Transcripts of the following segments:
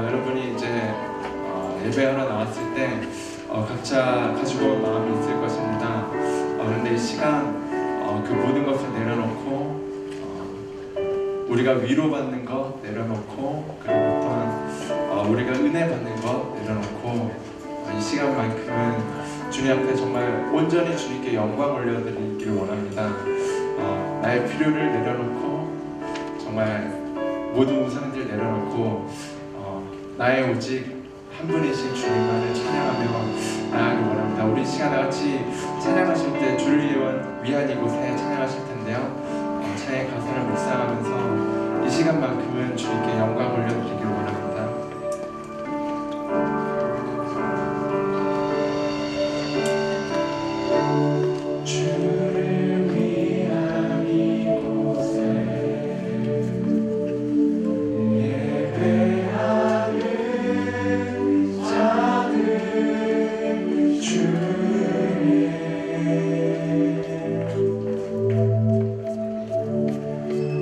여러분이 이제 예배하러 나왔을 때 각자 가지고 온 마음이 있을 것입니다. 그런데 이 시간 그 모든 것을 내려놓고 우리가 위로받는 것 내려놓고, 그리고 또한 우리가 은혜 받는 것 내려놓고 이 시간만큼은 주님 앞에 정말 온전히 주님께 영광 올려드리기를 원합니다. 나의 필요를 내려놓고, 정말 모든 우상들 내려놓고 나의 오직 한 분이신 주님만을 찬양하며 나아가기 원합니다. 우리 시간 같이 찬양하실 때 주를 위한 이곳에 찬양하실 텐데요. 찬양의 가사를 묵상하면서 이 시간만큼은 주님께 영광 올려드리기를 원합니다.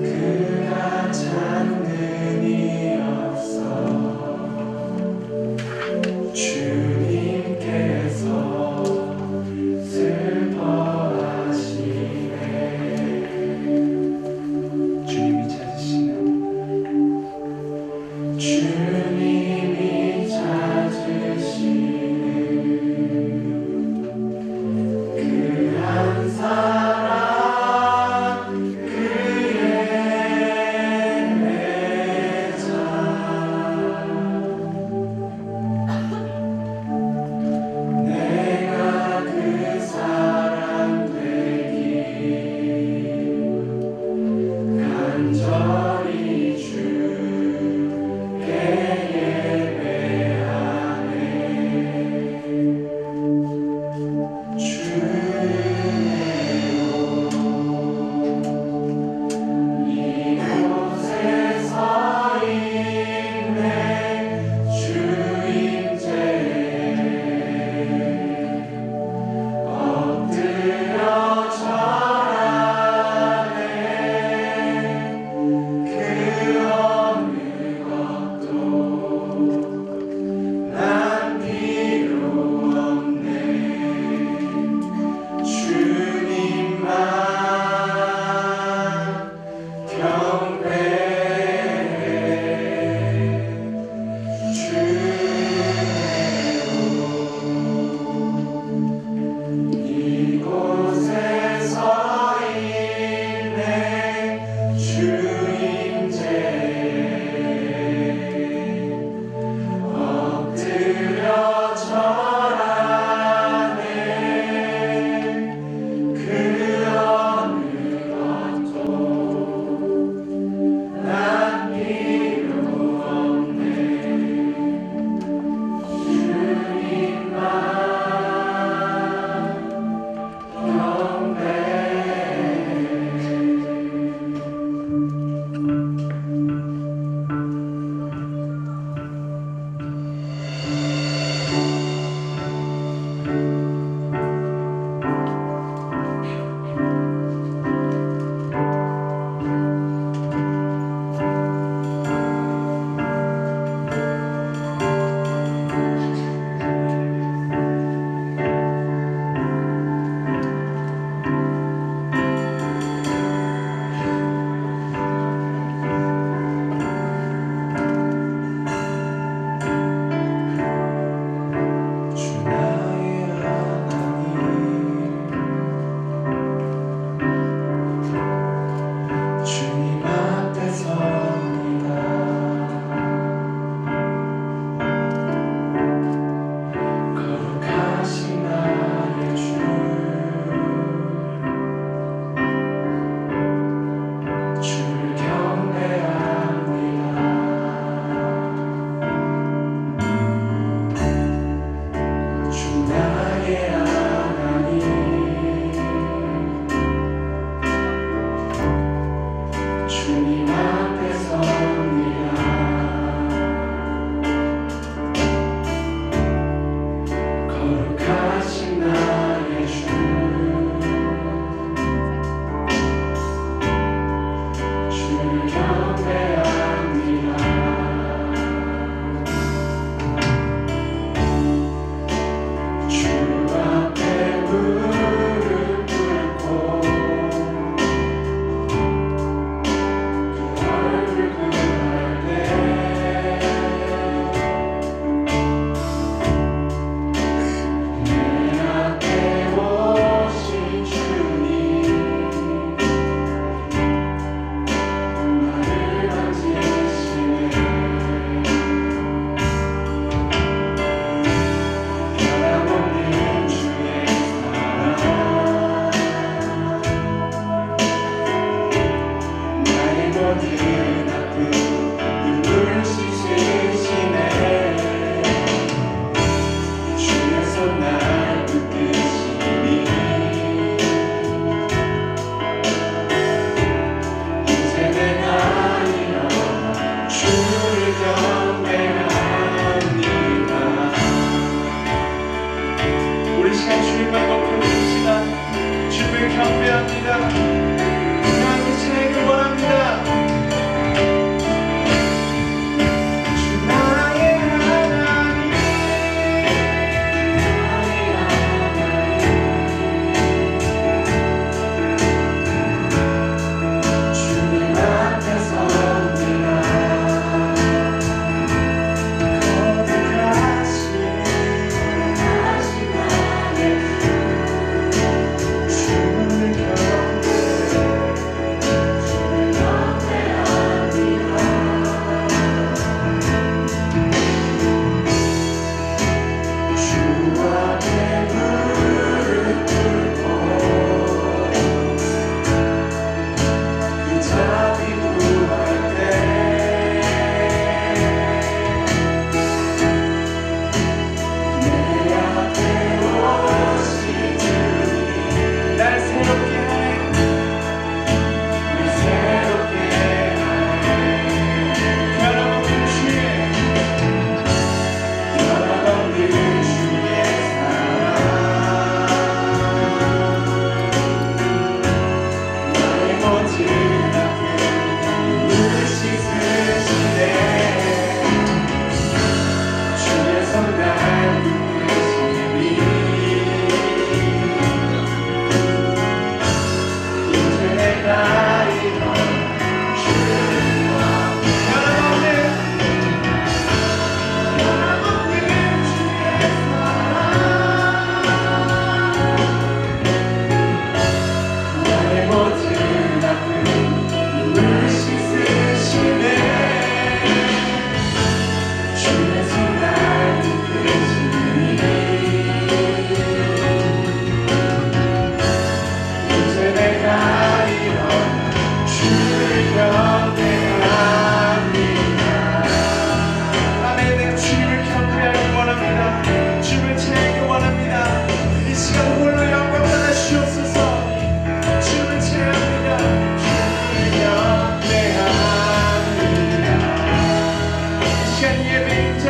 그가 찾는 이 없어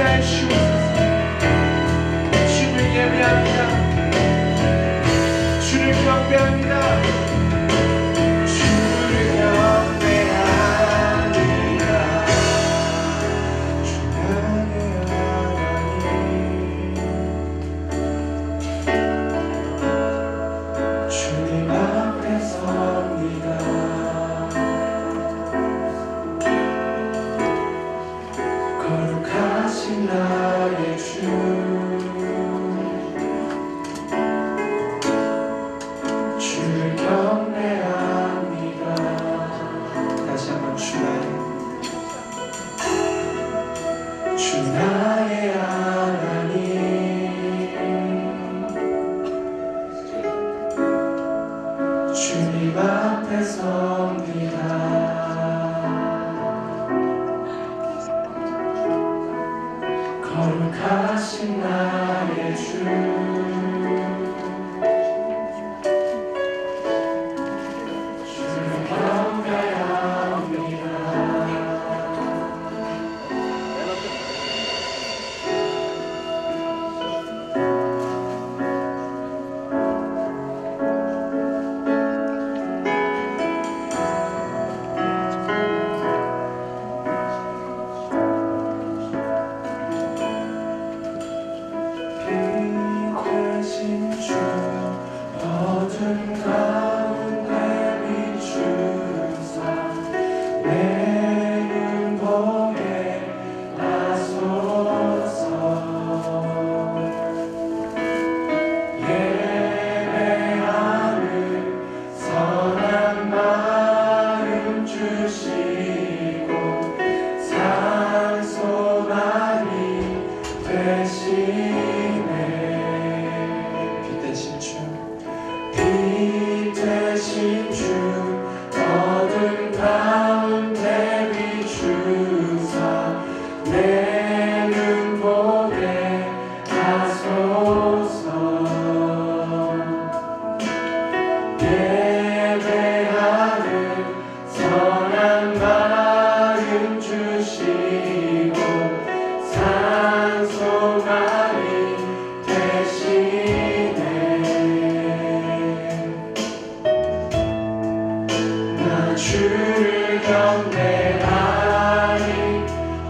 하여 주옵소서. 주를 예배합니다. 주를 경배합니다. 주를 경배합니다. 주나의 하나님, 주님 앞에 섭니다. 거룩하신 나의 주, 주를 경배합니다. 다시 한번 주 나의 하나님, 주님 앞에 섭니다. 거룩하신 나의 주, 주를 경배합니다. 빛되신 주, 어둠 가운데 비추사 내 눈 보게 하소서. 예배하는 선한 마음 주시고 산소 많이 되시네. 빛되신 주, 빛되신 주, 어둠 가운데 비추사 내 눈 보게 하소서. 예배하는 선한 마음 주시고 산소 많이 되시네. 나 주를 경배하니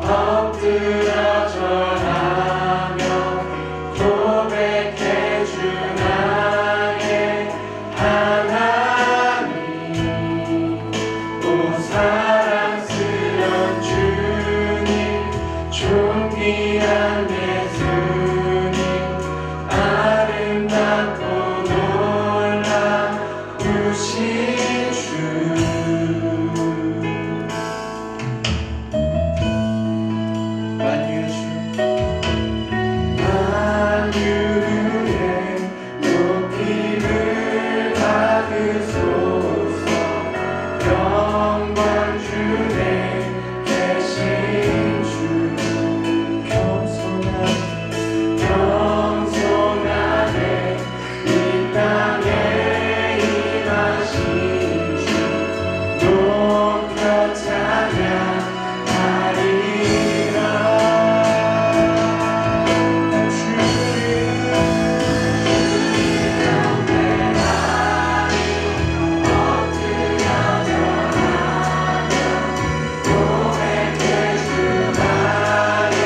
엎드려 절하며 고백해 주 나의 하나님. 오 사랑스런 주님, 존귀한 예수님, 아름답고 놀라우신 주. 만유의 주, 만유의 높임을 받으소서. 영광 주내 계신 주, 겸손하네 이 땅에 임하신 주, 높여 찬양하리라. 나 주를 경배하니 엎드려 절하며 고백해 주 나의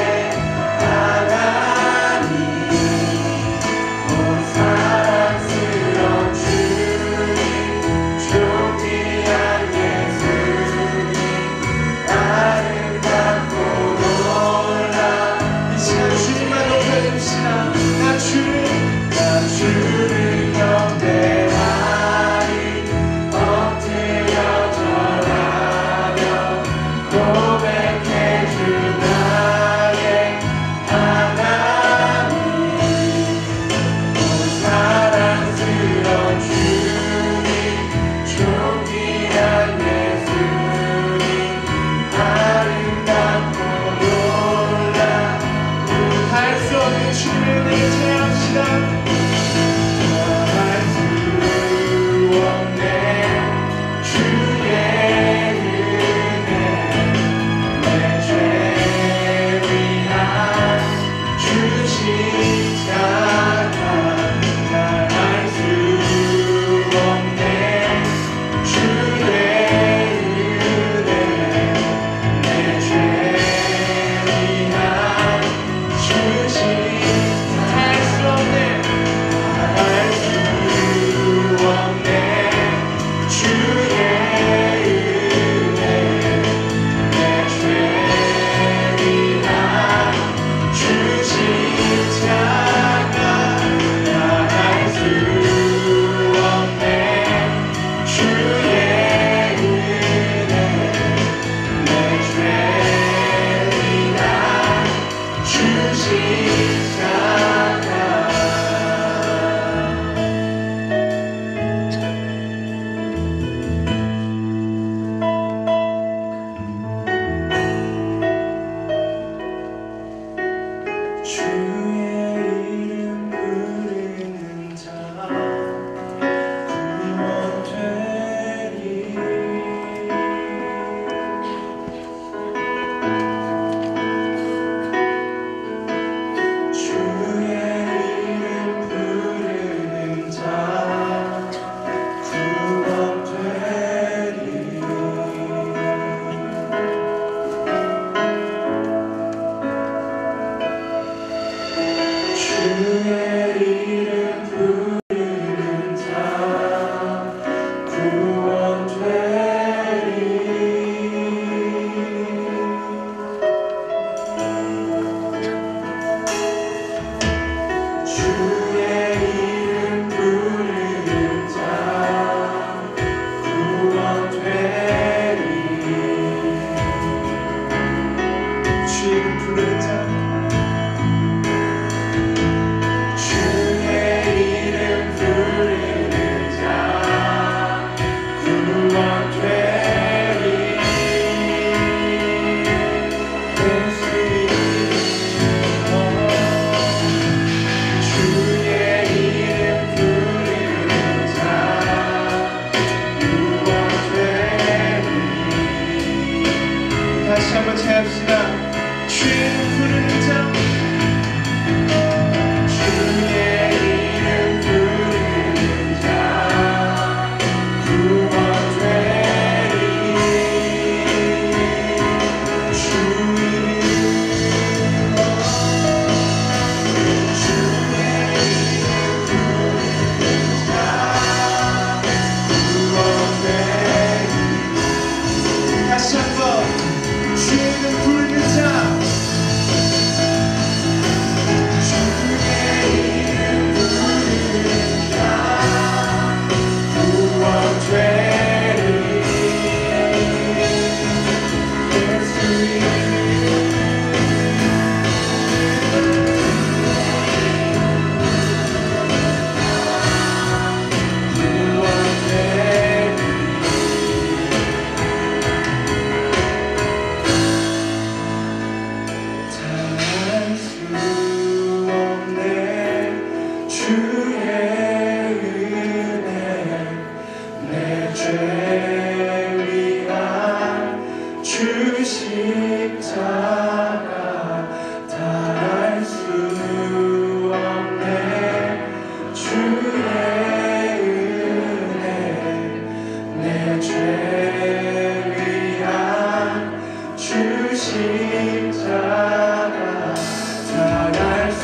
하나님. 오 사랑스런 주님, 존귀한 예수님, 아름답고 놀라. 이 시간 주님만 높여줍시다. 나 주를 경배하니 엎드려 절하며 고백해 주 나의 하나님. 오 사랑스런 주님, 존귀한 예수님, 아름답고 놀라. 할 수 없는 주님의 은혜를 찬양합시다. 할 수 없네 주의 은혜, 내 죄 위한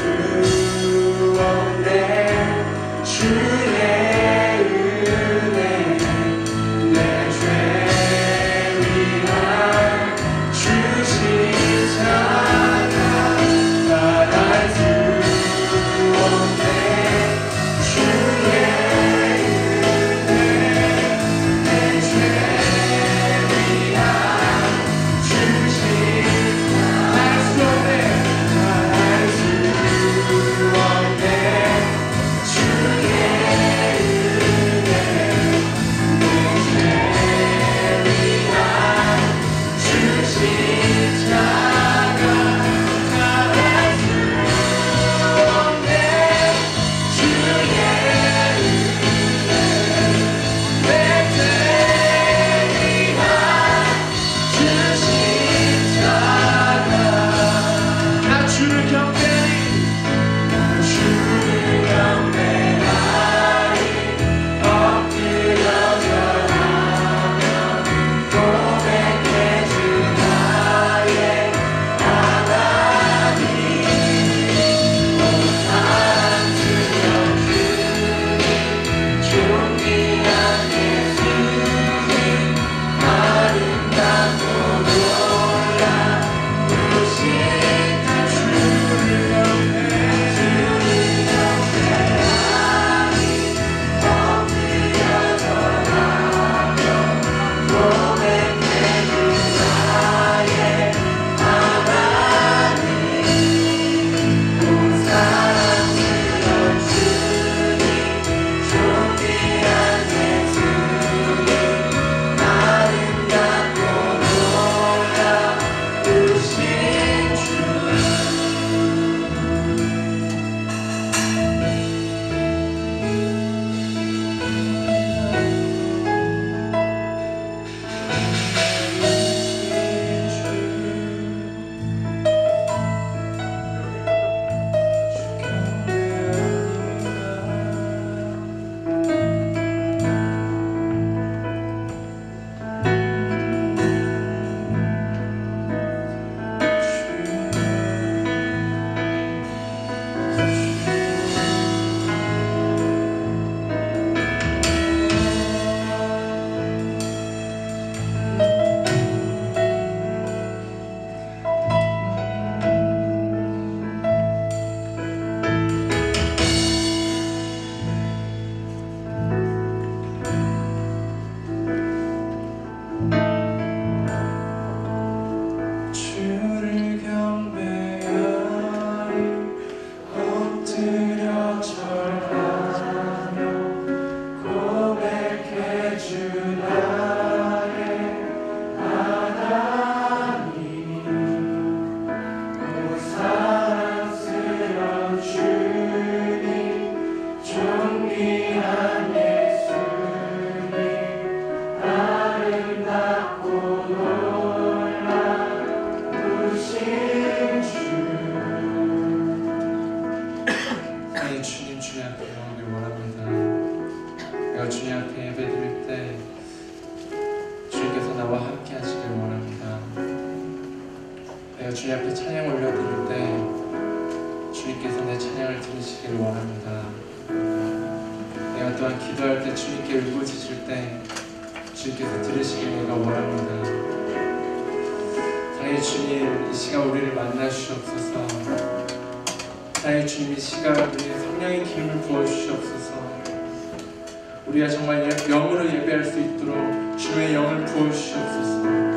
주를 주님 앞에 찬양 올려드릴 때 주님께서 내 찬양을 들으시기를 원합니다. 내가 또한 기도할 때 주님께 울부짖을 때 주님께서 들으시길 내가 원합니다. 사랑의 주님, 이 시간 우리를 만나 주시옵소서. 사랑의 주님, 이 시간 우리의 성령의 기름을 부어주시옵소서. 우리가 정말 영으로 예배할 수 있도록 주의 영을 부어주시옵소서.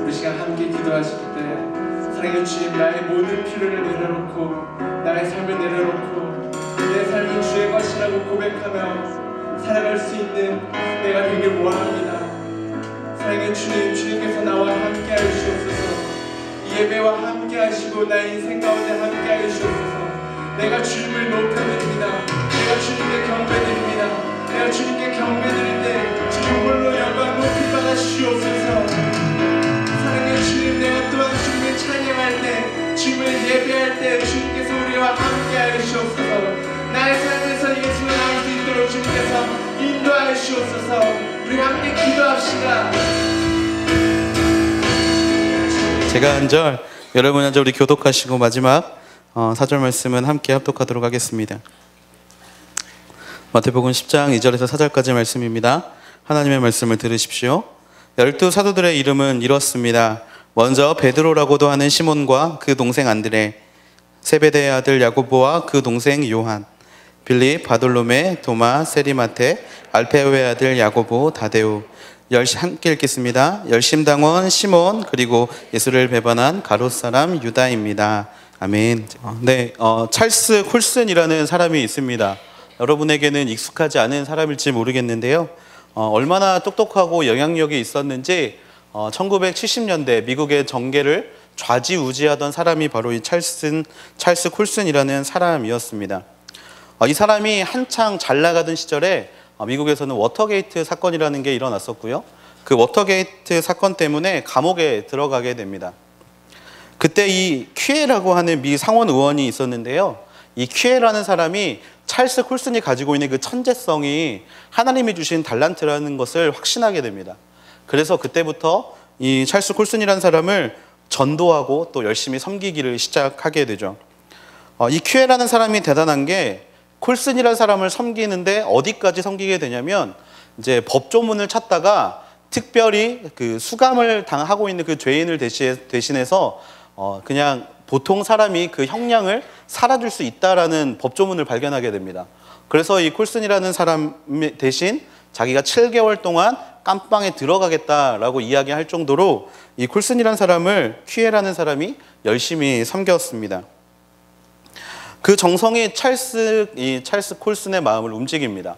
우리 시간 함께 기도하실 때 사랑의 주님, 나의 모든 필요를 내려놓고 나의 삶을 내려놓고 내 삶은 주의 것이라고 고백하며 살아갈 수 있는 내가 되길 원합니다. 사랑의 주님, 주님께서 나와 함께 하시옵소서. 이 예배와 함께 하시고 나의 인생 가운데 함께 하시옵소서. 내가 주님을 높여드립니다. 내가 주님께 경배드립니다. 내가 주님께 경배드릴 때 주님 홀로 영광 높이 받아 주시옵소서. 사랑의 주님, 내가 또한 주님을 찬양할 때 주님을 예배할 때 주님께서 우리와 함께 하시옵소서. 나의 삶에서 예수를 나올 수 있도록 주님께서 인도하여 주옵소서. 우리 함께 기도합시다. 제가 한 절, 여러분 한 절 우리 교독하시고 마지막 4절 말씀은 함께 합독하도록 하겠습니다. 마태복음 10장 2절에서 4절까지 말씀입니다. 하나님의 말씀을 들으십시오. 12 사도들의 이름은 이렇습니다. 먼저 베드로라고도 하는 시몬과 그 동생 안드레, 세베대의 아들 야고보와 그 동생 요한, 빌립, 바돌로메, 도마, 세리마테, 알페오의 아들 야고보, 다데우, 함께 읽겠습니다. 열심당원 시몬, 그리고 예수를 배반한 가롯 사람 유다입니다. 아멘. 네, 찰스 콜슨이라는 사람이 있습니다. 여러분에게는 익숙하지 않은 사람일지 모르겠는데요. 얼마나 똑똑하고 영향력이 있었는지 1970년대 미국의 정계를 좌지우지하던 사람이 바로 이 찰스 콜슨이라는 사람이었습니다. 이 사람이 한창 잘 나가던 시절에 미국에서는 워터게이트 사건이라는 게 일어났었고요. 그 워터게이트 사건 때문에 감옥에 들어가게 됩니다. 그때 이 퀴에라고 하는 미 상원 의원이 있었는데요. 이 퀴에라는 사람이 찰스 콜슨이 가지고 있는 그 천재성이 하나님이 주신 달란트라는 것을 확신하게 됩니다. 그래서 그때부터 이 찰스 콜슨이라는 사람을 전도하고 또 열심히 섬기기를 시작하게 되죠. 이 퀴에라는 사람이 대단한 게 콜슨이라는 사람을 섬기는데 어디까지 섬기게 되냐면 이제 법조문을 찾다가 특별히 그 수감을 당하고 있는 그 죄인을 대신해서 그냥 보통 사람이 그 형량을 살아줄 수 있다라는 법조문을 발견하게 됩니다. 그래서 이 콜슨이라는 사람 대신 자기가 7개월 동안 깜빵에 들어가겠다라고 이야기할 정도로 이 콜슨이라는 사람을 퀴에라는 사람이 열심히 섬겼습니다. 그 정성이 찰스 콜슨의 마음을 움직입니다.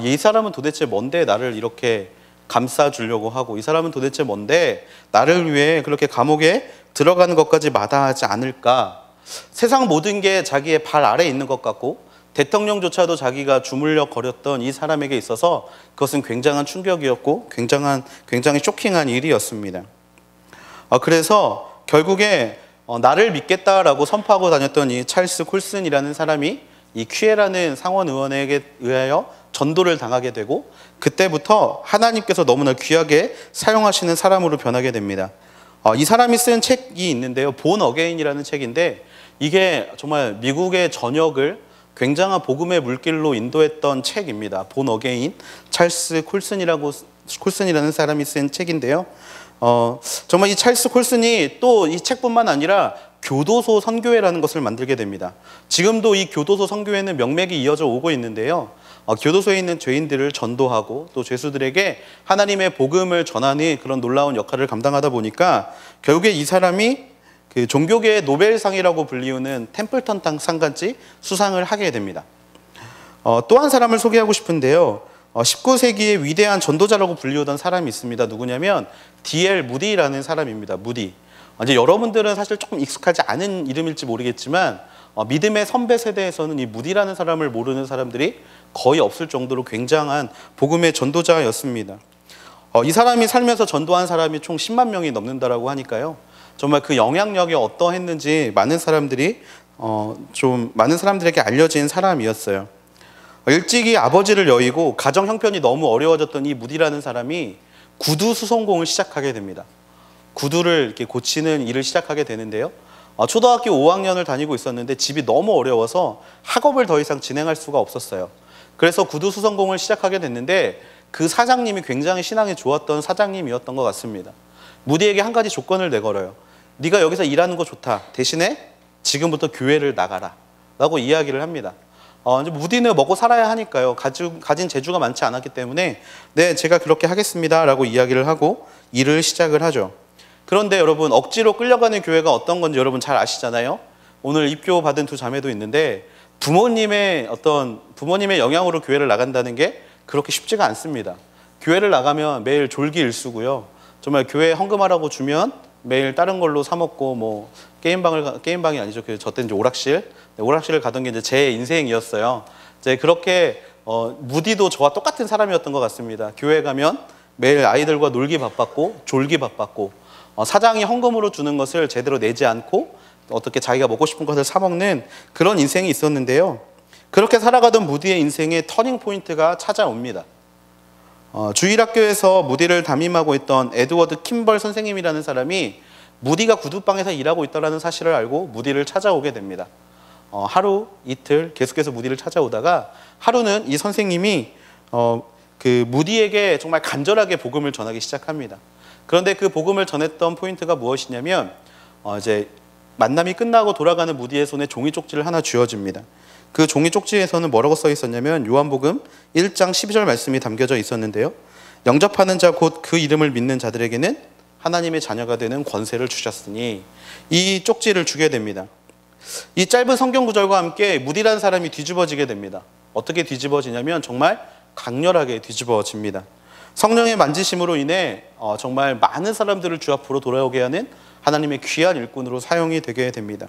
이 사람은 도대체 뭔데 나를 이렇게 감싸주려고 하고, 이 사람은 도대체 뭔데 나를 위해 그렇게 감옥에 들어가는 것까지 마다하지 않을까. 세상 모든 게 자기의 발 아래에 있는 것 같고 대통령조차도 자기가 주물럭 거렸던 이 사람에게 있어서 그것은 굉장한 충격이었고 굉장히 쇼킹한 일이었습니다. 그래서 결국에 나를 믿겠다라고 선포하고 다녔던 이 찰스 콜슨이라는 사람이 이 퀴에라는 상원 의원에게 의하여 전도를 당하게 되고, 그때부터 하나님께서 너무나 귀하게 사용하시는 사람으로 변하게 됩니다. 이 사람이 쓴 책이 있는데요. 본 어게인이라는 책인데, 이게 정말 미국의 전역을 굉장한 복음의 물길로 인도했던 책입니다. 본 어게인, 찰스 콜슨이라는 사람이 쓴 책인데요. 정말 이 찰스 콜슨이 또 이 책뿐만 아니라 교도소 선교회라는 것을 만들게 됩니다. 지금도 이 교도소 선교회는 명맥이 이어져 오고 있는데요. 교도소에 있는 죄인들을 전도하고 또 죄수들에게 하나님의 복음을 전하는 그런 놀라운 역할을 감당하다 보니까 결국에 이 사람이 그 종교계의 노벨상이라고 불리우는 템플턴 상까지 수상을 하게 됩니다. 또 한 사람을 소개하고 싶은데요. 19세기의 위대한 전도자라고 불리우던 사람이 있습니다. 누구냐면 D.L. 무디라는 사람입니다. 무디. 이제 여러분들은 사실 조금 익숙하지 않은 이름일지 모르겠지만 믿음의 선배 세대에서는 이 무디라는 사람을 모르는 사람들이 거의 없을 정도로 굉장한 복음의 전도자였습니다. 이 사람이 살면서 전도한 사람이 총 10만 명이 넘는다라고 하니까요. 정말 그 영향력이 어떠했는지 많은 사람들에게 알려진 사람이었어요. 일찍이 아버지를 여의고 가정 형편이 너무 어려워졌던 이 무디라는 사람이 구두 수송공을 시작하게 됩니다. 구두를 이렇게 고치는 일을 시작하게 되는데요. 초등학교 5학년을 다니고 있었는데 집이 너무 어려워서 학업을 더 이상 진행할 수가 없었어요. 그래서 구두 수선공을 시작하게 됐는데 그 사장님이 굉장히 신앙이 좋았던 사장님이었던 것 같습니다. 무디에게 한 가지 조건을 내걸어요. 네가 여기서 일하는 거 좋다. 대신에 지금부터 교회를 나가라 라고 이야기를 합니다. 이제 무디는 먹고 살아야 하니까요. 가진 재주가 많지 않았기 때문에 네, 제가 그렇게 하겠습니다 라고 이야기를 하고 일을 시작을 하죠. 그런데 여러분, 억지로 끌려가는 교회가 어떤 건지 여러분 잘 아시잖아요. 오늘 입교 받은 두 자매도 있는데 부모님의 영향으로 교회를 나간다는 게 그렇게 쉽지가 않습니다. 교회를 나가면 매일 졸기일수고요. 정말 교회 헌금하라고 주면 매일 다른 걸로 사 먹고 뭐 게임방이 아니죠. 저 때는 이제 오락실을 가던 게 이제 제 인생이었어요. 이제 그렇게 무디도 저와 똑같은 사람이었던 것 같습니다. 교회 가면 매일 아이들과 놀기 바빴고 졸기 바빴고 사장이 헌금으로 주는 것을 제대로 내지 않고 어떻게 자기가 먹고 싶은 것을 사 먹는 그런 인생이 있었는데요. 그렇게 살아가던 무디의 인생에 터닝 포인트가 찾아옵니다. 주일학교에서 무디를 담임하고 있던 에드워드 킴벌 선생님이라는 사람이 무디가 구두방에서 일하고 있다는 사실을 알고 무디를 찾아오게 됩니다. 하루 이틀 계속해서 무디를 찾아오다가 하루는 이 선생님이 그 무디에게 정말 간절하게 복음을 전하기 시작합니다. 그런데 그 복음을 전했던 포인트가 무엇이냐면 이제 만남이 끝나고 돌아가는 무디의 손에 종이 쪽지를 하나 쥐어줍니다. 그 종이 쪽지에서는 뭐라고 써 있었냐면 요한복음 1장 12절 말씀이 담겨져 있었는데요. 영접하는 자 곧 그 이름을 믿는 자들에게는 하나님의 자녀가 되는 권세를 주셨으니, 이 쪽지를 주게 됩니다. 이 짧은 성경 구절과 함께 무디라는 사람이 뒤집어지게 됩니다. 어떻게 뒤집어지냐면 정말 강렬하게 뒤집어집니다. 성령의 만지심으로 인해 정말 많은 사람들을 주 앞으로 돌아오게 하는 하나님의 귀한 일꾼으로 사용이 되게 됩니다.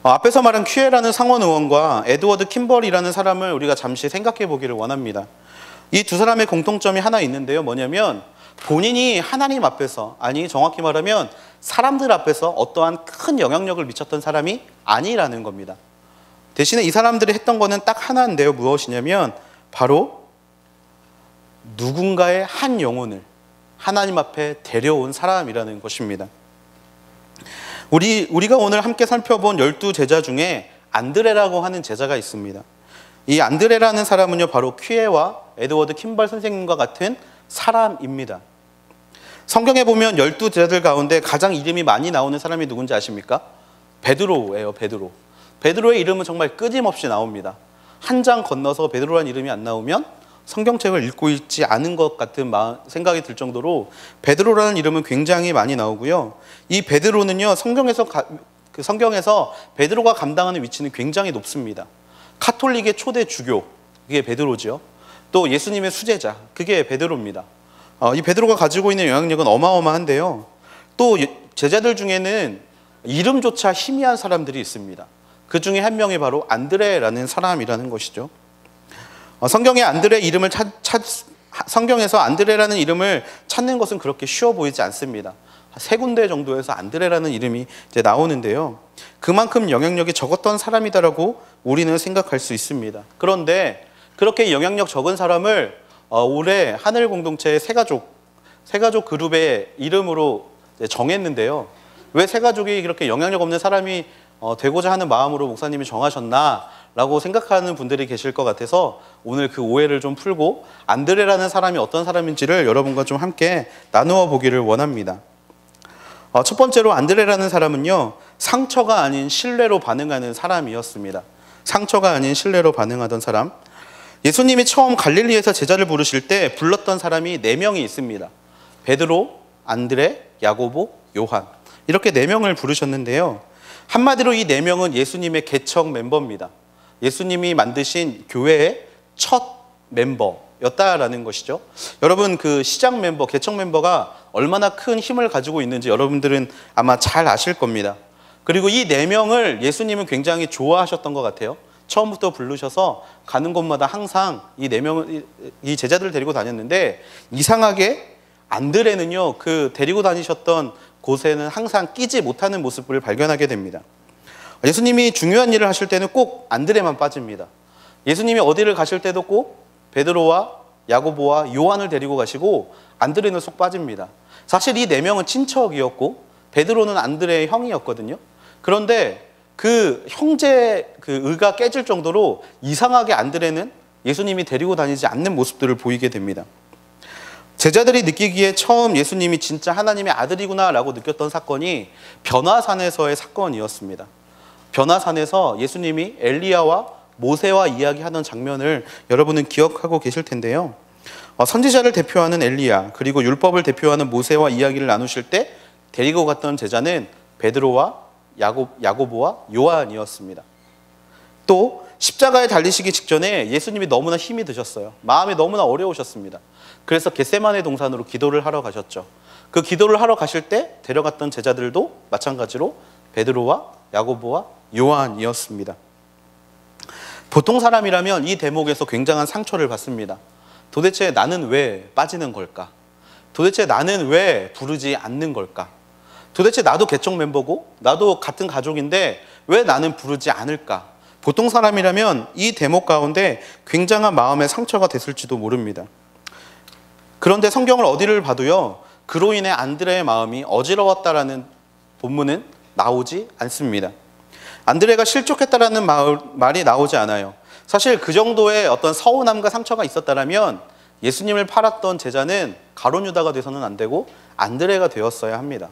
앞에서 말한 퀴에라는 상원 의원과 에드워드 킴벌이라는 사람을 우리가 잠시 생각해 보기를 원합니다. 이 두 사람의 공통점이 하나 있는데요. 뭐냐면 본인이 하나님 앞에서, 아니 정확히 말하면 사람들 앞에서 어떠한 큰 영향력을 미쳤던 사람이 아니라는 겁니다. 대신에 이 사람들이 했던 거는 딱 하나인데요. 무엇이냐면 바로 누군가의 한 영혼을 하나님 앞에 데려온 사람이라는 것입니다. 우리가 오늘 함께 살펴본 12제자 중에 안드레라고 하는 제자가 있습니다. 이 안드레라는 사람은요, 바로 퀴에와 에드워드 킴벌 선생님과 같은 사람입니다. 성경에 보면 12제자들 가운데 가장 이름이 많이 나오는 사람이 누군지 아십니까? 베드로예요. 베드로의 이름은 정말 끊임없이 나옵니다. 한 장 건너서 베드로라는 이름이 안 나오면 성경책을 읽고 있지 않은 것 같은 생각이 들 정도로 베드로라는 이름은 굉장히 많이 나오고요. 이 베드로는요, 성경에서 베드로가 감당하는 위치는 굉장히 높습니다. 카톨릭의 초대 주교, 그게 베드로죠. 또 예수님의 수제자, 그게 베드로입니다. 이 베드로가 가지고 있는 영향력은 어마어마한데요. 또 제자들 중에는 이름조차 희미한 사람들이 있습니다. 그 중에 한 명이 바로 안드레라는 사람이라는 것이죠. 성경에서 안드레라는 이름을 찾는 것은 그렇게 쉬워 보이지 않습니다. 세 군데 정도에서 안드레라는 이름이 이제 나오는데요. 그만큼 영향력이 적었던 사람이다라고 우리는 생각할 수 있습니다. 그런데 그렇게 영향력 적은 사람을 올해 하늘 공동체의 세가족 그룹의 이름으로 정했는데요. 왜 세가족이 그렇게 영향력 없는 사람이 되고자 하는 마음으로 목사님이 정하셨나라고 생각하는 분들이 계실 것 같아서 오늘 그 오해를 좀 풀고 안드레라는 사람이 어떤 사람인지를 여러분과 좀 함께 나누어 보기를 원합니다. 첫 번째로 안드레라는 사람은요, 상처가 아닌 신뢰로 반응하는 사람이었습니다. 상처가 아닌 신뢰로 반응하던 사람. 예수님이 처음 갈릴리에서 제자를 부르실 때 불렀던 사람이 4명이 있습니다. 베드로, 안드레, 야고보, 요한. 이렇게 4명을 부르셨는데요. 한마디로 이 4명은 예수님의 개척 멤버입니다. 예수님이 만드신 교회의 첫 멤버였다라는 것이죠. 여러분, 그 시작 멤버, 개척 멤버가 얼마나 큰 힘을 가지고 있는지 여러분들은 아마 잘 아실 겁니다. 그리고 이 4명을 예수님은 굉장히 좋아하셨던 것 같아요. 처음부터 부르셔서 가는 곳마다 항상 이 4명을, 이 제자들을 데리고 다녔는데, 이상하게 안드레는요, 그 데리고 다니셨던 곳에는 항상 끼지 못하는 모습을 발견하게 됩니다. 예수님이 중요한 일을 하실 때는 꼭 안드레만 빠집니다. 예수님이 어디를 가실 때도 꼭 베드로와 야고보와 요한을 데리고 가시고 안드레는 쏙 빠집니다. 사실 이 네 명은 친척이었고 베드로는 안드레의 형이었거든요. 그런데 그 형제 그 의가 깨질 정도로 이상하게 안드레는 예수님이 데리고 다니지 않는 모습들을 보이게 됩니다. 제자들이 느끼기에 처음 예수님이 진짜 하나님의 아들이구나 라고 느꼈던 사건이 변화산에서의 사건이었습니다. 변화산에서 예수님이 엘리야와 모세와 이야기하던 장면을 여러분은 기억하고 계실 텐데요. 선지자를 대표하는 엘리야 그리고 율법을 대표하는 모세와 이야기를 나누실 때 데리고 갔던 제자는 베드로와 야고보와 요한이었습니다. 또 십자가에 달리시기 직전에 예수님이 너무나 힘이 드셨어요. 마음이 너무나 어려우셨습니다. 그래서 겟세마네 동산으로 기도를 하러 가셨죠. 그 기도를 하러 가실 때 데려갔던 제자들도 마찬가지로 베드로와 야고보와 요한이었습니다. 보통 사람이라면 이 대목에서 굉장한 상처를 받습니다. 도대체 나는 왜 빠지는 걸까? 도대체 나는 왜 부르지 않는 걸까? 도대체 나도 개척 멤버고 나도 같은 가족인데 왜 나는 부르지 않을까? 보통 사람이라면 이 대목 가운데 굉장한 마음의 상처가 됐을지도 모릅니다. 그런데 성경을 어디를 봐도요, 그로 인해 안드레의 마음이 어지러웠다라는 본문은 나오지 않습니다. 안드레가 실족했다라는 말이 나오지 않아요. 사실 그 정도의 어떤 서운함과 상처가 있었다면 예수님을 팔았던 제자는 가룟 유다가 돼서는 안 되고 안드레가 되었어야 합니다.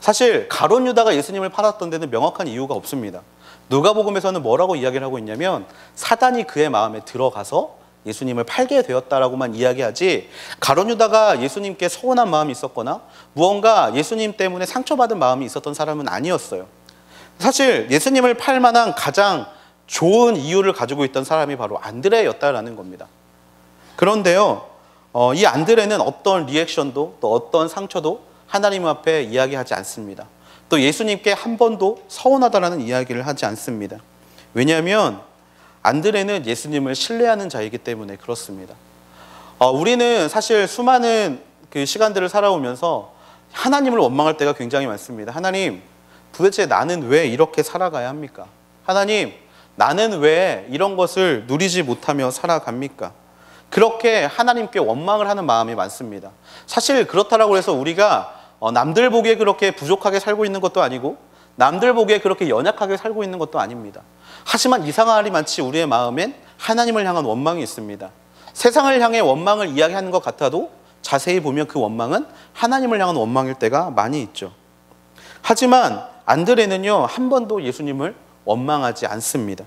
사실 가룟 유다가 예수님을 팔았던 데는 명확한 이유가 없습니다. 누가복음에서는 뭐라고 이야기를 하고 있냐면 사단이 그의 마음에 들어가서 예수님을 팔게 되었다라고만 이야기하지, 가룟 유다가 예수님께 서운한 마음이 있었거나 무언가 예수님 때문에 상처받은 마음이 있었던 사람은 아니었어요. 사실 예수님을 팔 만한 가장 좋은 이유를 가지고 있던 사람이 바로 안드레였다라는 겁니다. 그런데요, 이 안드레는 어떤 리액션도 또 어떤 상처도 하나님 앞에 이야기하지 않습니다. 또 예수님께 한 번도 서운하다라는 이야기를 하지 않습니다. 왜냐하면 안드레는 예수님을 신뢰하는 자이기 때문에 그렇습니다. 우리는 사실 수많은 그 시간들을 살아오면서 하나님을 원망할 때가 굉장히 많습니다. 하나님, 도대체 나는 왜 이렇게 살아가야 합니까? 하나님, 나는 왜 이런 것을 누리지 못하며 살아갑니까? 그렇게 하나님께 원망을 하는 마음이 많습니다. 사실 그렇다라고 해서 우리가 남들 보기에 그렇게 부족하게 살고 있는 것도 아니고 남들 보기에 그렇게 연약하게 살고 있는 것도 아닙니다. 하지만 이상하리 많지 우리의 마음엔 하나님을 향한 원망이 있습니다. 세상을 향해 원망을 이야기하는 것 같아도 자세히 보면 그 원망은 하나님을 향한 원망일 때가 많이 있죠. 하지만 안드레는요, 한 번도 예수님을 원망하지 않습니다.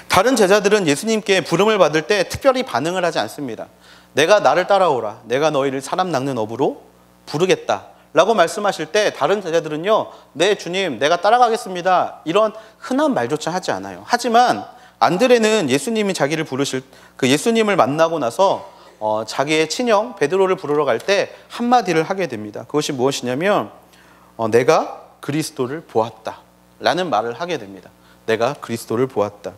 다른 제자들은 예수님께 부름을 받을 때 특별히 반응을 하지 않습니다. 내가 나를 따라오라, 내가 너희를 사람 낚는 업으로 부르겠다 라고 말씀하실 때 다른 제자들은요, 네 주님, 내가 따라가겠습니다, 이런 흔한 말조차 하지 않아요. 하지만 안드레는 예수님이 자기를 부르실 그 예수님을 만나고 나서 자기의 친형 베드로를 부르러 갈 때 한마디를 하게 됩니다. 그것이 무엇이냐면 내가 그리스도를 보았다 라는 말을 하게 됩니다. 내가 그리스도를 보았다.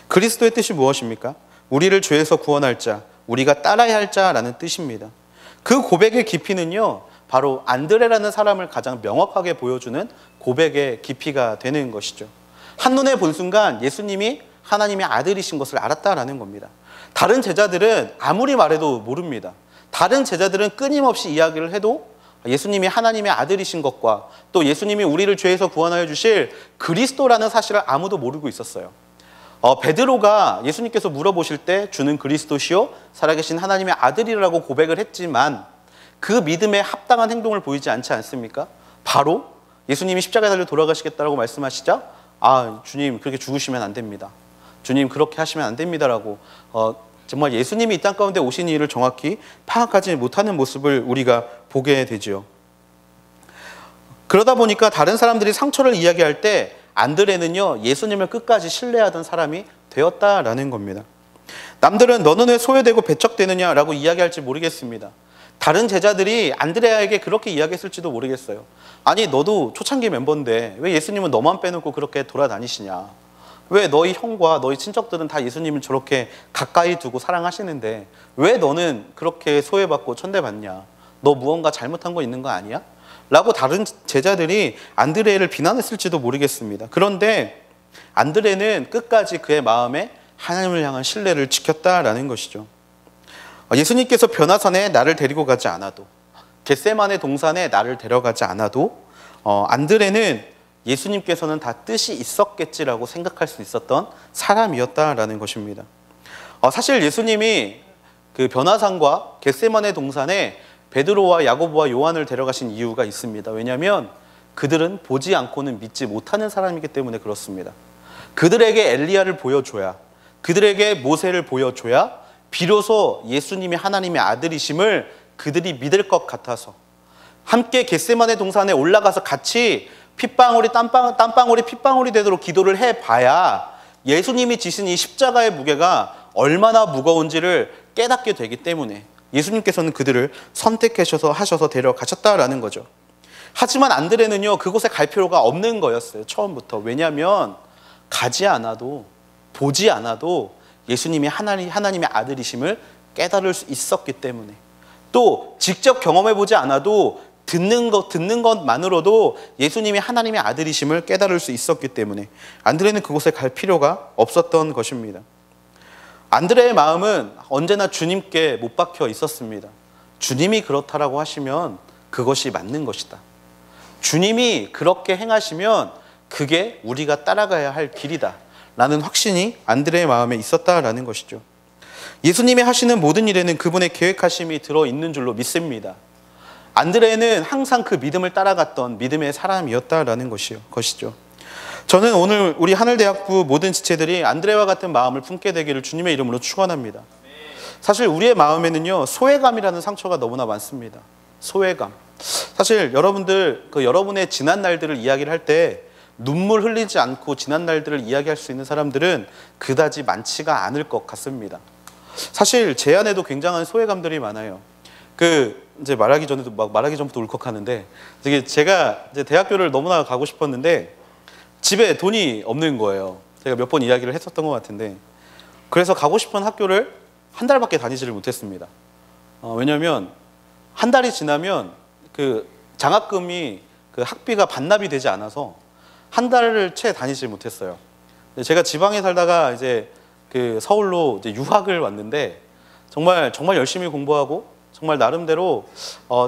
그리스도의 뜻이 무엇입니까? 우리를 죄에서 구원할 자, 우리가 따라야 할 자라는 뜻입니다. 그 고백의 깊이는요, 바로 안드레라는 사람을 가장 명확하게 보여주는 고백의 깊이가 되는 것이죠. 한눈에 본 순간 예수님이 하나님의 아들이신 것을 알았다라는 겁니다. 다른 제자들은 아무리 말해도 모릅니다. 다른 제자들은 끊임없이 이야기를 해도 예수님이 하나님의 아들이신 것과 또 예수님이 우리를 죄에서 구원하여 주실 그리스도라는 사실을 아무도 모르고 있었어요. 베드로가 예수님께서 물어보실 때 주는 그리스도시요 살아계신 하나님의 아들이라고 고백을 했지만 그 믿음에 합당한 행동을 보이지 않지 않습니까? 바로 예수님이 십자가에 달려 돌아가시겠다라고 말씀하시자 주님 그렇게 죽으시면 안 됩니다. 주님 그렇게 하시면 안 됩니다라고 정말 예수님이 이 땅 가운데 오신 일을 정확히 파악하지 못하는 모습을 우리가 보게 되죠. 그러다 보니까 다른 사람들이 상처를 이야기할 때 안드레는요, 예수님을 끝까지 신뢰하던 사람이 되었다라는 겁니다. 남들은 너는 왜 소외되고 배척되느냐라고 이야기할지 모르겠습니다. 다른 제자들이 안드레에게 그렇게 이야기했을지도 모르겠어요. 아니 너도 초창기 멤버인데 왜 예수님은 너만 빼놓고 그렇게 돌아다니시냐? 왜 너희 형과 너희 친척들은 다 예수님을 저렇게 가까이 두고 사랑하시는데 왜 너는 그렇게 소외받고 천대받냐? 너 무언가 잘못한 거 있는 거 아니야? 라고 다른 제자들이 안드레를 비난했을지도 모르겠습니다. 그런데 안드레는 끝까지 그의 마음에 하나님을 향한 신뢰를 지켰다라는 것이죠. 예수님께서 변화산에 나를 데리고 가지 않아도, 겟세마네 동산에 나를 데려가지 않아도 안드레는 예수님께서는 다 뜻이 있었겠지라고 생각할 수 있었던 사람이었다라는 것입니다. 사실 예수님이 그 변화산과 겟세마네 동산에 베드로와 야고보와 요한을 데려가신 이유가 있습니다. 왜냐하면 그들은 보지 않고는 믿지 못하는 사람이기 때문에 그렇습니다. 그들에게 엘리야를 보여줘야, 그들에게 모세를 보여줘야 비로소 예수님이 하나님의 아들이심을 그들이 믿을 것 같아서 함께 겟세마네 동산에 올라가서 같이 핏방울이 땀방울이 핏방울이 되도록 기도를 해봐야 예수님이 지신 이 십자가의 무게가 얼마나 무거운지를 깨닫게 되기 때문에 예수님께서는 그들을 선택하셔서 데려가셨다라는 거죠. 하지만 안드레는요, 그곳에 갈 필요가 없는 거였어요, 처음부터. 왜냐하면 가지 않아도, 보지 않아도 예수님이 하나님의 아들이심을 깨달을 수 있었기 때문에, 또 직접 경험해보지 않아도 듣는 것만으로도 예수님이 하나님의 아들이심을 깨달을 수 있었기 때문에 안드레는 그곳에 갈 필요가 없었던 것입니다. 안드레의 마음은 언제나 주님께 못 박혀 있었습니다. 주님이 그렇다라고 하시면 그것이 맞는 것이다. 주님이 그렇게 행하시면 그게 우리가 따라가야 할 길이다 라는 확신이 안드레의 마음에 있었다라는 것이죠. 예수님이 하시는 모든 일에는 그분의 계획하심이 들어있는 줄로 믿습니다. 안드레는 항상 그 믿음을 따라갔던 믿음의 사람이었다라는 것이죠. 저는 오늘 우리 하늘대학부 모든 지체들이 안드레와 같은 마음을 품게 되기를 주님의 이름으로 축원합니다. 사실 우리의 마음에는요, 소외감이라는 상처가 너무나 많습니다. 소외감. 사실 여러분들 여러분의 지난 날들을 이야기를 할 때 눈물 흘리지 않고 지난 날들을 이야기할 수 있는 사람들은 그다지 많지가 않을 것 같습니다. 사실 제 안에도 굉장한 소외감들이 많아요. 이제 말하기 전부터 울컥하는데, 제가 이제 대학교를 너무나 가고 싶었는데 집에 돈이 없는 거예요. 제가 몇 번 이야기를 했었던 것 같은데, 그래서 가고 싶은 학교를 한 달밖에 다니지를 못했습니다. 왜냐하면 한 달이 지나면 그 장학금이 그 학비가 반납이 되지 않아서 한 달을 채 다니지 못했어요. 제가 지방에 살다가 이제 그 서울로 이제 유학을 왔는데 정말 열심히 공부하고 정말 나름대로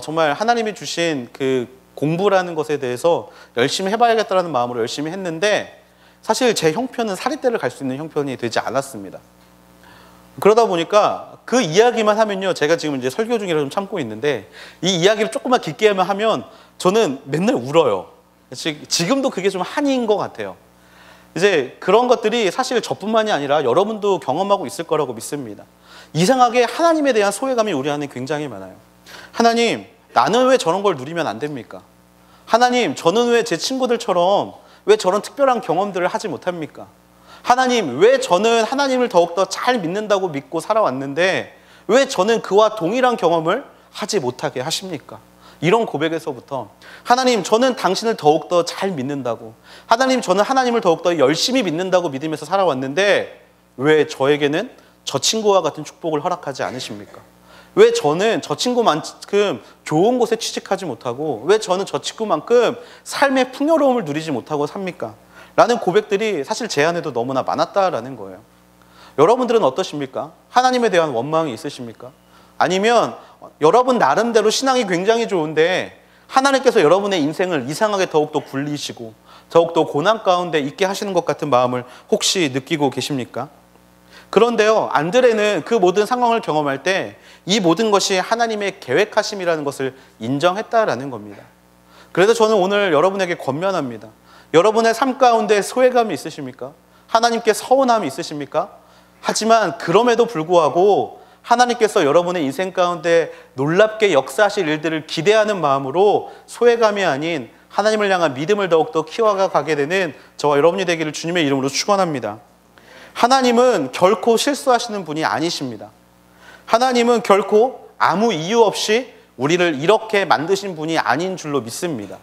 정말 하나님이 주신 그 공부라는 것에 대해서 열심히 해봐야겠다라는 마음으로 열심히 했는데, 사실 제 형편은 사립대를 갈 수 있는 형편이 되지 않았습니다. 그러다 보니까 그 이야기만 하면요, 제가 지금 이제 설교 중이라 좀 참고 있는데 이 이야기를 조금만 깊게 하면 저는 맨날 울어요. 지금도 그게 좀 한이인 것 같아요. 이제 그런 것들이 사실 저뿐만이 아니라 여러분도 경험하고 있을 거라고 믿습니다. 이상하게 하나님에 대한 소외감이 우리 안에 굉장히 많아요. 하나님, 나는 왜 저런 걸 누리면 안 됩니까? 하나님, 저는 왜 제 친구들처럼 왜 저런 특별한 경험들을 하지 못합니까? 하나님, 왜 저는 하나님을 더욱더 잘 믿는다고 믿고 살아왔는데 왜 저는 그와 동일한 경험을 하지 못하게 하십니까? 이런 고백에서부터 하나님, 저는 당신을 더욱더 잘 믿는다고, 하나님, 저는 하나님을 더욱더 열심히 믿는다고 믿으면서 살아왔는데 왜 저에게는 저 친구와 같은 축복을 허락하지 않으십니까? 왜 저는 저 친구만큼 좋은 곳에 취직하지 못하고 왜 저는 저 친구만큼 삶의 풍요로움을 누리지 못하고 삽니까? 라는 고백들이 사실 제 안에도 너무나 많았다라는 거예요. 여러분들은 어떠십니까? 하나님에 대한 원망이 있으십니까? 아니면 여러분 나름대로 신앙이 굉장히 좋은데 하나님께서 여러분의 인생을 이상하게 더욱더 굴리시고 더욱더 고난 가운데 있게 하시는 것 같은 마음을 혹시 느끼고 계십니까? 그런데요, 안드레는 그 모든 상황을 경험할 때 이 모든 것이 하나님의 계획하심이라는 것을 인정했다라는 겁니다. 그래서 저는 오늘 여러분에게 권면합니다. 여러분의 삶 가운데 소외감이 있으십니까? 하나님께 서운함이 있으십니까? 하지만 그럼에도 불구하고 하나님께서 여러분의 인생 가운데 놀랍게 역사하실 일들을 기대하는 마음으로 소외감이 아닌 하나님을 향한 믿음을 더욱더 키워가게 되는 저와 여러분이 되기를 주님의 이름으로 축원합니다. 하나님은 결코 실수하시는 분이 아니십니다. 하나님은 결코 아무 이유 없이 우리를 이렇게 만드신 분이 아닌 줄로 믿습니다.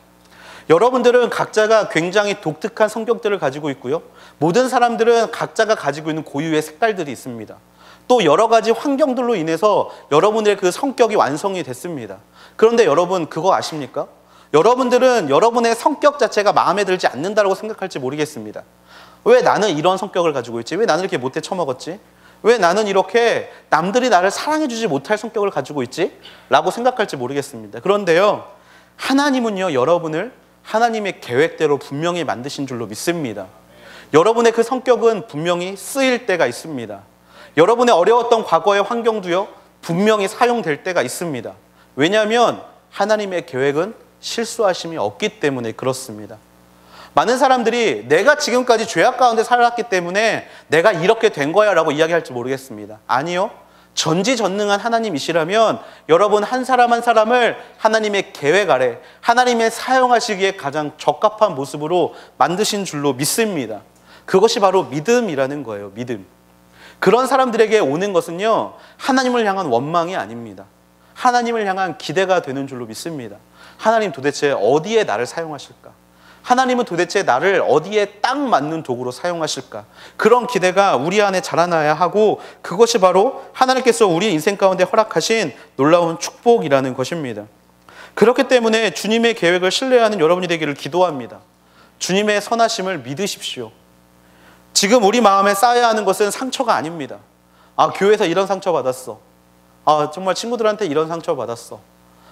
여러분들은 각자가 굉장히 독특한 성격들을 가지고 있고요, 모든 사람들은 각자가 가지고 있는 고유의 색깔들이 있습니다. 또 여러 가지 환경들로 인해서 여러분의 그 성격이 완성이 됐습니다. 그런데 여러분 그거 아십니까? 여러분들은 여러분의 성격 자체가 마음에 들지 않는다고 생각할지 모르겠습니다. 왜 나는 이런 성격을 가지고 있지? 왜 나는 이렇게 못돼 처먹었지? 왜 나는 이렇게 남들이 나를 사랑해주지 못할 성격을 가지고 있지? 라고 생각할지 모르겠습니다. 그런데요, 하나님은요, 여러분을 하나님의 계획대로 분명히 만드신 줄로 믿습니다. 여러분의 그 성격은 분명히 쓰일 때가 있습니다. 여러분의 어려웠던 과거의 환경도요, 분명히 사용될 때가 있습니다. 왜냐하면 하나님의 계획은 실수하심이 없기 때문에 그렇습니다. 많은 사람들이 내가 지금까지 죄악 가운데 살았기 때문에 내가 이렇게 된 거야 라고 이야기할지 모르겠습니다. 아니요. 전지전능한 하나님이시라면 여러분 한 사람 한 사람을 하나님의 계획 아래 하나님의 사용하시기에 가장 적합한 모습으로 만드신 줄로 믿습니다. 그것이 바로 믿음이라는 거예요. 믿음. 그런 사람들에게 오는 것은요, 하나님을 향한 원망이 아닙니다. 하나님을 향한 기대가 되는 줄로 믿습니다. 하나님 도대체 어디에 나를 사용하실까? 하나님은 도대체 나를 어디에 딱 맞는 도구로 사용하실까? 그런 기대가 우리 안에 자라나야 하고, 그것이 바로 하나님께서 우리 인생 가운데 허락하신 놀라운 축복이라는 것입니다. 그렇기 때문에 주님의 계획을 신뢰하는 여러분이 되기를 기도합니다. 주님의 선하심을 믿으십시오. 지금 우리 마음에 쌓여야 하는 것은 상처가 아닙니다. 아, 교회에서 이런 상처 받았어. 아, 정말 친구들한테 이런 상처 받았어.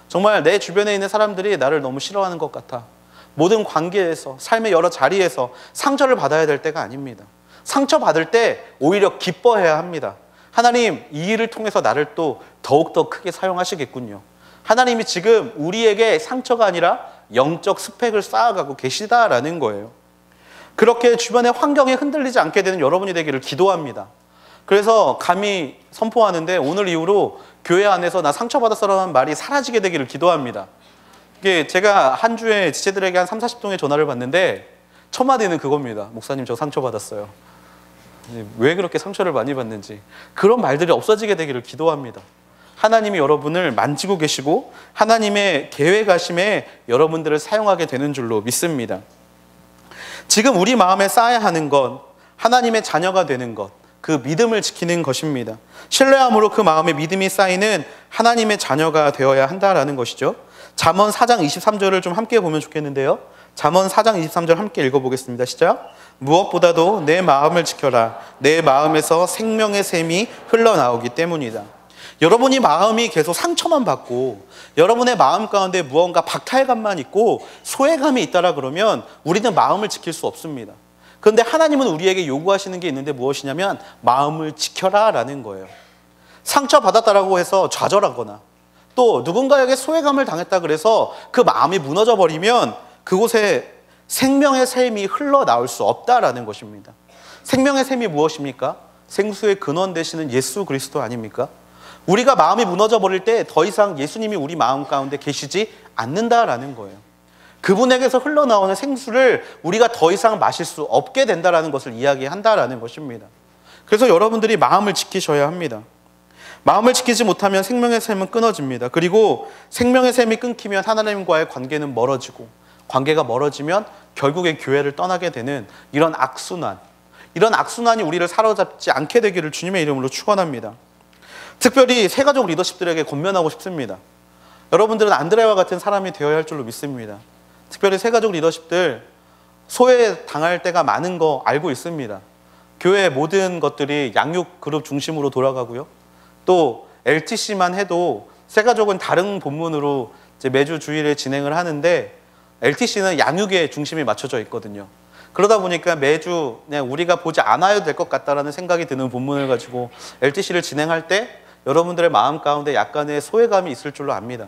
정말 내 주변에 있는 사람들이 나를 너무 싫어하는 것 같아. 모든 관계에서, 삶의 여러 자리에서 상처를 받아야 될 때가 아닙니다. 상처받을 때 오히려 기뻐해야 합니다. 하나님, 이 일을 통해서 나를 또 더욱더 크게 사용하시겠군요. 하나님이 지금 우리에게 상처가 아니라 영적 스펙을 쌓아가고 계시다라는 거예요. 그렇게 주변의 환경에 흔들리지 않게 되는 여러분이 되기를 기도합니다. 그래서 감히 선포하는데, 오늘 이후로 교회 안에서 나 상처받았어라는 말이 사라지게 되기를 기도합니다. 이게 제가 한 주에 지체들에게 한 30-40통의 전화를 받는데 첫 마디는 그겁니다. 목사님, 저 상처받았어요. 왜 그렇게 상처를 많이 받는지. 그런 말들이 없어지게 되기를 기도합니다. 하나님이 여러분을 만지고 계시고 하나님의 계획하심에 여러분들을 사용하게 되는 줄로 믿습니다. 지금 우리 마음에 쌓아야 하는 것, 하나님의 자녀가 되는 것, 그 믿음을 지키는 것입니다. 신뢰함으로 그 마음에 믿음이 쌓이는 하나님의 자녀가 되어야 한다라는 것이죠. 잠언 4장 23절을 좀 함께 보면 좋겠는데요. 잠언 4장 23절 함께 읽어보겠습니다. 시작. 무엇보다도 내 마음을 지켜라. 내 마음에서 생명의 샘이 흘러나오기 때문이다. 여러분이 마음이 계속 상처만 받고 여러분의 마음 가운데 무언가 박탈감만 있고 소외감이 있다라 그러면 우리는 마음을 지킬 수 없습니다. 그런데 하나님은 우리에게 요구하시는 게 있는데 무엇이냐면 마음을 지켜라 라는 거예요. 상처받았다라고 해서 좌절하거나 또 누군가에게 소외감을 당했다 그래서 그 마음이 무너져 버리면 그곳에 생명의 샘이 흘러나올 수 없다라는 것입니다. 생명의 샘이 무엇입니까? 생수의 근원 되시는 예수 그리스도 아닙니까? 우리가 마음이 무너져 버릴 때 더 이상 예수님이 우리 마음 가운데 계시지 않는다라는 거예요. 그분에게서 흘러나오는 생수를 우리가 더 이상 마실 수 없게 된다라는 것을 이야기한다라는 것입니다. 그래서 여러분들이 마음을 지키셔야 합니다. 마음을 지키지 못하면 생명의 샘은 끊어집니다. 그리고 생명의 샘이 끊기면 하나님과의 관계는 멀어지고 관계가 멀어지면 결국에 교회를 떠나게 되는 이런 악순환, 이런 악순환이 우리를 사로잡지 않게 되기를 주님의 이름으로 축원합니다. 특별히 새가족 리더십들에게 권면하고 싶습니다. 여러분들은 안드레와 같은 사람이 되어야 할 줄로 믿습니다. 특별히 새가족 리더십들 소외당할 때가 많은 거 알고 있습니다. 교회의 모든 것들이 양육 그룹 중심으로 돌아가고요. 또 LTC만 해도 새가족은 다른 본문으로 이제 매주 주일에 진행을 하는데 LTC는 양육에 중심이 맞춰져 있거든요. 그러다 보니까 매주 그냥 우리가 보지 않아야 될 것 같다라는 생각이 드는 본문을 가지고 LTC를 진행할 때 여러분들의 마음 가운데 약간의 소외감이 있을 줄로 압니다.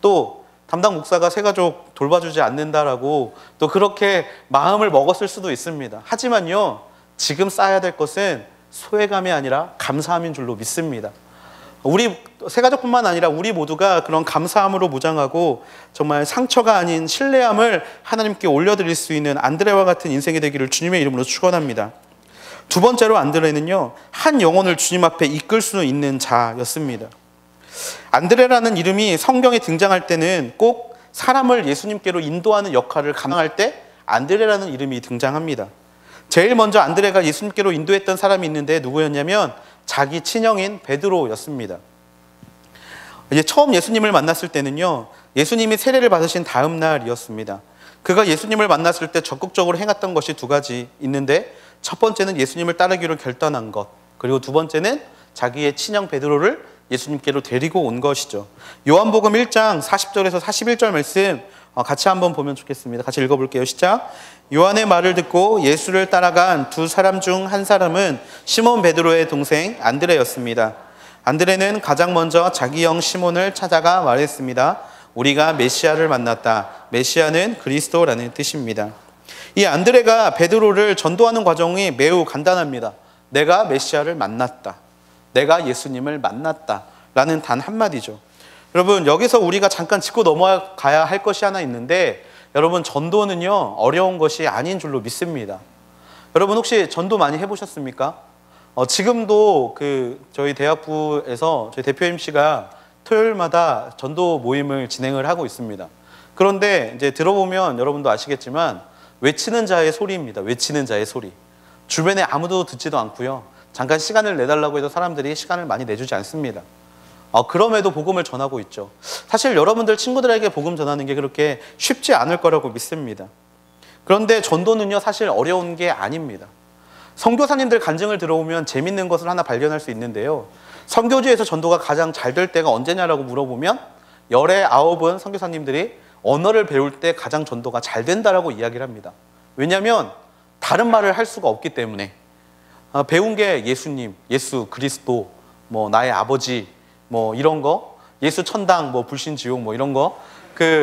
또 담당 목사가 새가족 돌봐주지 않는다라고 또 그렇게 마음을 먹었을 수도 있습니다. 하지만요, 지금 쌓아야 될 것은 소외감이 아니라 감사함인 줄로 믿습니다. 우리 새가족뿐만 아니라 우리 모두가 그런 감사함으로 무장하고 정말 상처가 아닌 신뢰함을 하나님께 올려드릴 수 있는 안드레와 같은 인생이 되기를 주님의 이름으로 축원합니다. 두 번째로 안드레는요, 한 영혼을 주님 앞에 이끌 수 있는 자였습니다. 안드레라는 이름이 성경에 등장할 때는 꼭 사람을 예수님께로 인도하는 역할을 감당할 때 안드레라는 이름이 등장합니다. 제일 먼저 안드레가 예수님께로 인도했던 사람이 있는데 누구였냐면 자기 친형인 베드로였습니다. 이제 처음 예수님을 만났을 때는요, 예수님이 세례를 받으신 다음 날이었습니다. 그가 예수님을 만났을 때 적극적으로 행했던 것이 두 가지 있는데 첫 번째는 예수님을 따르기로 결단한 것, 그리고 두 번째는 자기의 친형 베드로를 예수님께로 데리고 온 것이죠. 요한복음 1장 40절에서 41절 말씀 같이 한번 보면 좋겠습니다. 같이 읽어볼게요. 시작. 요한의 말을 듣고 예수를 따라간 두 사람 중 한 사람은 시몬 베드로의 동생 안드레였습니다. 안드레는 가장 먼저 자기 형 시몬을 찾아가 말했습니다. 우리가 메시아를 만났다. 메시아는 그리스도라는 뜻입니다. 이 안드레가 베드로를 전도하는 과정이 매우 간단합니다. 내가 메시아를 만났다. 내가 예수님을 만났다. 라는 단 한마디죠. 여러분, 여기서 우리가 잠깐 짚고 넘어가야 할 것이 하나 있는데, 여러분, 전도는요 어려운 것이 아닌 줄로 믿습니다. 여러분, 혹시 전도 많이 해보셨습니까? 지금도 저희 대학부에서 저희 대표 MC가 토요일마다 전도 모임을 진행을 하고 있습니다. 그런데 이제 들어보면 여러분도 아시겠지만 외치는 자의 소리입니다. 외치는 자의 소리. 주변에 아무도 듣지도 않고요. 잠깐 시간을 내달라고 해도 사람들이 시간을 많이 내주지 않습니다. 그럼에도 복음을 전하고 있죠. 사실 여러분들 친구들에게 복음 전하는 게 그렇게 쉽지 않을 거라고 믿습니다. 그런데 전도는요 사실 어려운 게 아닙니다. 선교사님들 간증을 들어보면 재밌는 것을 하나 발견할 수 있는데요. 선교지에서 전도가 가장 잘 될 때가 언제냐라고 물어보면 열의 9은 선교사님들이 언어를 배울 때 가장 전도가 잘 된다라고 이야기를 합니다. 왜냐하면 다른 말을 할 수가 없기 때문에. 배운 게 예수님, 예수 그리스도, 나의 아버지, 이런 거, 예수 천당, 불신 지옥, 이런 거.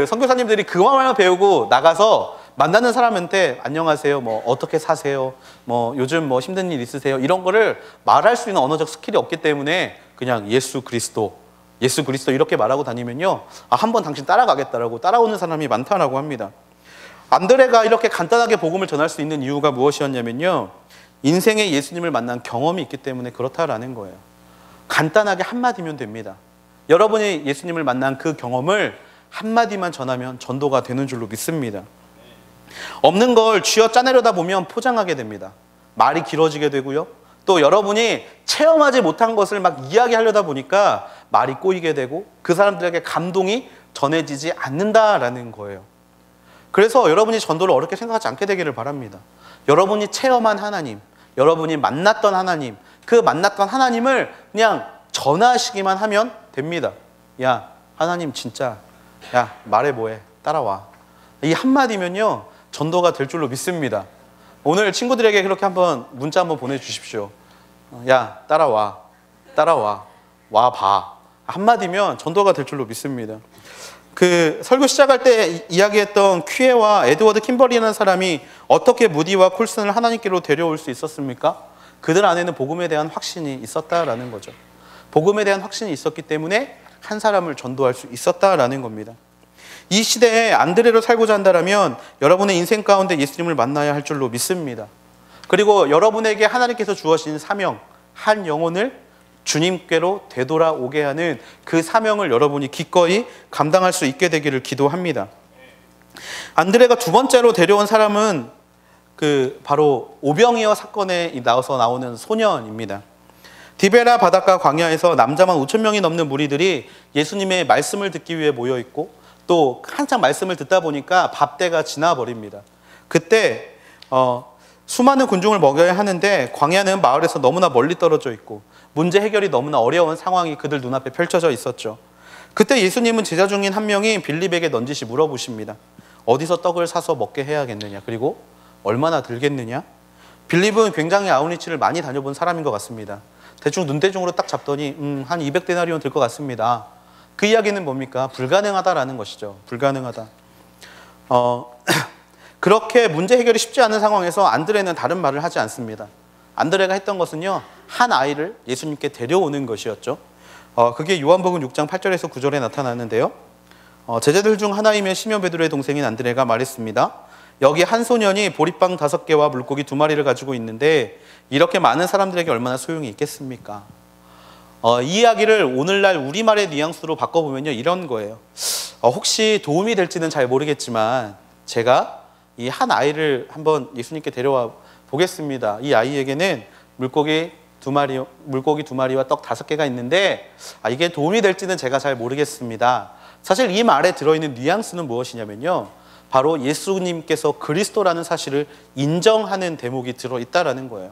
선교사님들이 그 말만 배우고 나가서 만나는 사람한테 안녕하세요, 어떻게 사세요, 요즘 힘든 일 있으세요, 이런 거를 말할 수 있는 언어적 스킬이 없기 때문에 그냥 예수 그리스도 이렇게 말하고 다니면요, 한번 당신 따라가겠다라고 따라오는 사람이 많다라고 합니다. 안드레가 이렇게 간단하게 복음을 전할 수 있는 이유가 무엇이었냐면요, 인생에 예수님을 만난 경험이 있기 때문에 그렇다라는 거예요. 간단하게 한마디면 됩니다. 여러분이 예수님을 만난 그 경험을 한마디만 전하면 전도가 되는 줄로 믿습니다. 없는 걸 쥐어 짜내려다 보면 포장하게 됩니다. 말이 길어지게 되고요. 또 여러분이 체험하지 못한 것을 막 이야기하려다 보니까 말이 꼬이게 되고 그 사람들에게 감동이 전해지지 않는다라는 거예요. 그래서 여러분이 전도를 어렵게 생각하지 않게 되기를 바랍니다. 여러분이 체험한 하나님, 여러분이 만났던 하나님, 그 만났던 하나님을 그냥 전하시기만 하면 됩니다. 야, 하나님 진짜, 야, 말해 뭐해, 따라와. 이 한마디면요 전도가 될 줄로 믿습니다. 오늘 친구들에게 그렇게 한번 문자 한번 보내주십시오. 야, 따라와, 와봐. 한마디면 전도가 될 줄로 믿습니다. 설교 시작할 때 이야기했던 퀴에와 에드워드 킴버리라는 사람이 어떻게 무디와 콜슨을 하나님께로 데려올 수 있었습니까? 그들 안에는 복음에 대한 확신이 있었다라는 거죠. 복음에 대한 확신이 있었기 때문에 한 사람을 전도할 수 있었다라는 겁니다. 이 시대에 안드레로 살고자 한다면 여러분의 인생 가운데 예수님을 만나야 할 줄로 믿습니다. 그리고 여러분에게 하나님께서 주어진 사명, 한 영혼을 주님께로 되돌아오게 하는 그 사명을 여러분이 기꺼이 감당할 수 있게 되기를 기도합니다. 안드레가 두 번째로 데려온 사람은 바로 오병이어 사건에 나와서 나오는 소년입니다. 디베라 바닷가 광야에서 남자만 5,000명이 넘는 무리들이 예수님의 말씀을 듣기 위해 모여 있고 또 한창 말씀을 듣다 보니까 밥때가 지나버립니다. 그때 수많은 군중을 먹여야 하는데 광야는 마을에서 너무나 멀리 떨어져 있고 문제 해결이 너무나 어려운 상황이 그들 눈앞에 펼쳐져 있었죠. 그때 예수님은 제자 중인 한 명이 빌립에게 넌지시 물어보십니다. 어디서 떡을 사서 먹게 해야겠느냐, 그리고 얼마나 들겠느냐? 빌립은 굉장히 아우니치를 많이 다녀본 사람인 것 같습니다. 대충 눈대중으로 딱 잡더니 한 200데나리온 들 것 같습니다. 그 이야기는 뭡니까? 불가능하다라는 것이죠. 불가능하다. 그렇게 문제 해결이 쉽지 않은 상황에서 안드레는 다른 말을 하지 않습니다. 안드레가 했던 것은요, 한 아이를 예수님께 데려오는 것이었죠. 그게 요한복음 6장 8절에서 9절에 나타나는데요. 제자들 중 하나이며 시몬 베드로의 동생인 안드레가 말했습니다. 여기 한 소년이 보리빵 5개와 물고기 2마리를 가지고 있는데 이렇게 많은 사람들에게 얼마나 소용이 있겠습니까? 이 이야기를 오늘날 우리말의 뉘앙스로 바꿔보면요, 이런 거예요. 혹시 도움이 될지는 잘 모르겠지만 제가 이 한 아이를 한번 예수님께 데려와 보겠습니다. 이 아이에게는 물고기 2마리와 떡 5개가 있는데 이게 도움이 될지는 제가 잘 모르겠습니다. 사실 이 말에 들어있는 뉘앙스는 무엇이냐면요, 바로 예수님께서 그리스도라는 사실을 인정하는 대목이 들어있다라는 거예요.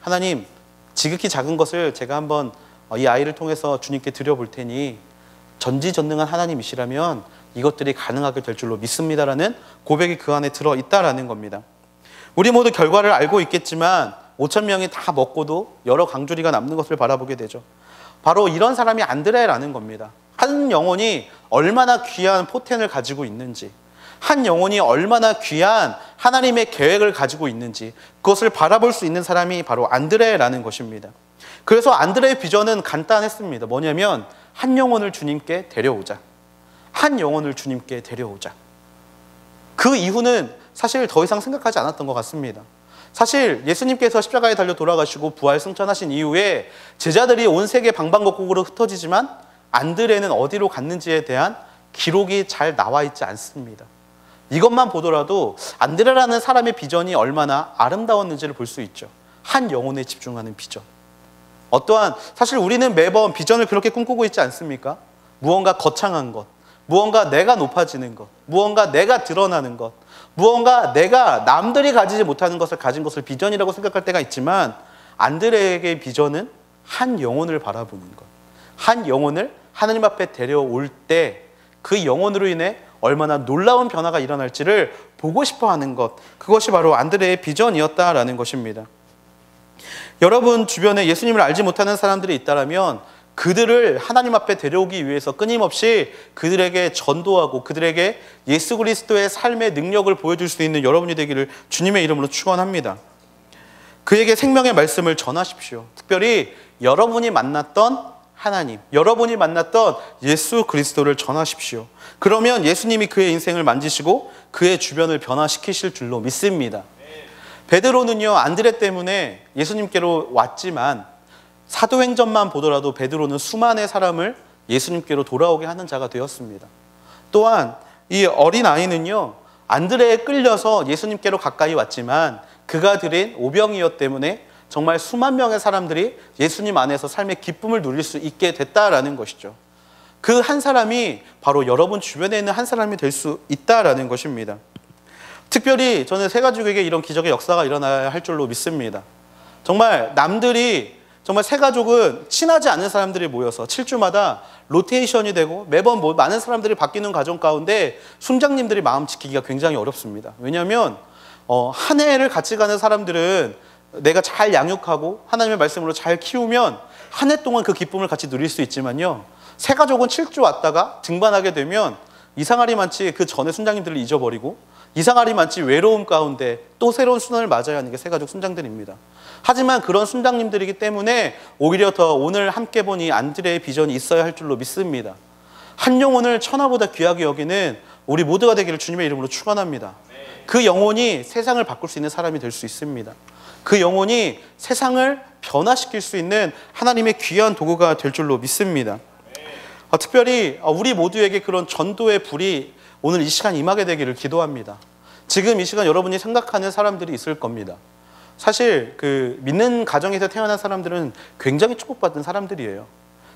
하나님, 지극히 작은 것을 제가 한번 이 아이를 통해서 주님께 드려볼 테니 전지전능한 하나님이시라면 이것들이 가능하게 될 줄로 믿습니다라는 고백이 그 안에 들어있다라는 겁니다. 우리 모두 결과를 알고 있겠지만 5천 명이 다 먹고도 여러 강주리가 남는 것을 바라보게 되죠. 바로 이런 사람이 안드레라는 겁니다. 한 영혼이 얼마나 귀한 포텐을 가지고 있는지, 한 영혼이 얼마나 귀한 하나님의 계획을 가지고 있는지 그것을 바라볼 수 있는 사람이 바로 안드레라는 것입니다. 그래서 안드레의 비전은 간단했습니다. 뭐냐면 한 영혼을 주님께 데려오자. 한 영혼을 주님께 데려오자. 그 이후는 사실 더 이상 생각하지 않았던 것 같습니다. 사실 예수님께서 십자가에 달려 돌아가시고 부활 승천하신 이후에 제자들이 온 세계 방방곡곡으로 흩어지지만 안드레는 어디로 갔는지에 대한 기록이 잘 나와 있지 않습니다. 이것만 보더라도 안드레라는 사람의 비전이 얼마나 아름다웠는지를 볼 수 있죠. 한 영혼에 집중하는 비전. 어떠한, 사실 우리는 매번 비전을 그렇게 꿈꾸고 있지 않습니까? 무언가 거창한 것, 무언가 내가 높아지는 것, 무언가 내가 드러나는 것, 무언가 내가 남들이 가지지 못하는 것을 가진 것을 비전이라고 생각할 때가 있지만 안드레에게의 비전은 한 영혼을 바라보는 것, 한 영혼을 하나님 앞에 데려올 때 그 영혼으로 인해 얼마나 놀라운 변화가 일어날지를 보고 싶어 하는 것, 그것이 바로 안드레의 비전이었다라는 것입니다. 여러분 주변에 예수님을 알지 못하는 사람들이 있다면 그들을 하나님 앞에 데려오기 위해서 끊임없이 그들에게 전도하고 그들에게 예수 그리스도의 삶의 능력을 보여줄 수 있는 여러분이 되기를 주님의 이름으로 축원합니다. 그에게 생명의 말씀을 전하십시오. 특별히 여러분이 만났던 하나님, 여러분이 만났던 예수 그리스도를 전하십시오. 그러면 예수님이 그의 인생을 만지시고 그의 주변을 변화시키실 줄로 믿습니다. 베드로는요, 안드레 때문에 예수님께로 왔지만 사도행전만 보더라도 베드로는 수많은 사람을 예수님께로 돌아오게 하는 자가 되었습니다. 또한 이 어린아이는요, 안드레에 끌려서 예수님께로 가까이 왔지만 그가 드린 오병이어 때문에 정말 수만 명의 사람들이 예수님 안에서 삶의 기쁨을 누릴 수 있게 됐다라는 것이죠. 그 한 사람이 바로 여러분 주변에 있는 한 사람이 될 수 있다라는 것입니다. 특별히 저는 새가족에게 이런 기적의 역사가 일어나야 할 줄로 믿습니다. 정말 남들이, 정말 새가족은 친하지 않은 사람들이 모여서 7주마다 로테이션이 되고 매번 많은 사람들이 바뀌는 과정 가운데 순장님들이 마음 지키기가 굉장히 어렵습니다. 왜냐하면 한 해를 같이 가는 사람들은 내가 잘 양육하고 하나님의 말씀으로 잘 키우면 한 해 동안 그 기쁨을 같이 누릴 수 있지만요, 새가족은 7주 왔다가 등반하게 되면 이상하리 많지 그 전에 순장님들을 잊어버리고 이상하리 많지 외로움 가운데 또 새로운 순환을 맞아야 하는 게 새가족 순장들입니다. 하지만 그런 순장님들이기 때문에 오히려 더 오늘 함께 보니 안드레의 비전이 있어야 할 줄로 믿습니다. 한 영혼을 천하보다 귀하게 여기는 우리 모두가 되기를 주님의 이름으로 축원합니다. 그 영혼이 세상을 바꿀 수 있는 사람이 될 수 있습니다. 그 영혼이 세상을 변화시킬 수 있는 하나님의 귀한 도구가 될 줄로 믿습니다. 특별히 우리 모두에게 그런 전도의 불이 오늘 이 시간 임하게 되기를 기도합니다. 지금 이 시간 여러분이 생각하는 사람들이 있을 겁니다. 사실 그 믿는 가정에서 태어난 사람들은 굉장히 축복받은 사람들이에요.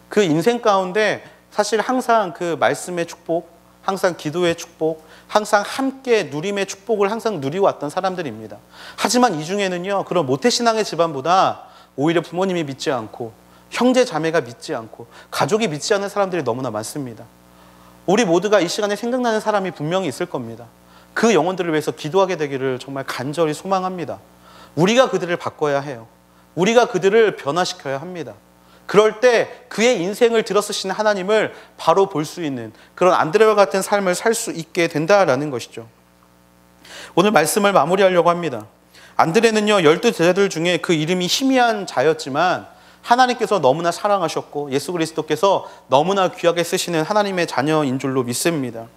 그 인생 가운데 사실 항상 그 말씀의 축복, 항상 기도의 축복, 항상 함께 누림의 축복을 항상 누리왔던 사람들입니다. 하지만 이 중에는요, 그런 모태신앙의 집안보다 오히려 부모님이 믿지 않고 형제 자매가 믿지 않고 가족이 믿지 않는 사람들이 너무나 많습니다. 우리 모두가 이 시간에 생각나는 사람이 분명히 있을 겁니다. 그 영혼들을 위해서 기도하게 되기를 정말 간절히 소망합니다. 우리가 그들을 바꿔야 해요. 우리가 그들을 변화시켜야 합니다. 그럴 때 그의 인생을 들어쓰시는 하나님을 바로 볼 수 있는 그런 안드레와 같은 삶을 살 수 있게 된다라는 것이죠. 오늘 말씀을 마무리하려고 합니다. 안드레는요, 12 제자들 중에 그 이름이 희미한 자였지만 하나님께서 너무나 사랑하셨고 예수 그리스도께서 너무나 귀하게 쓰시는 하나님의 자녀인 줄로 믿습니다.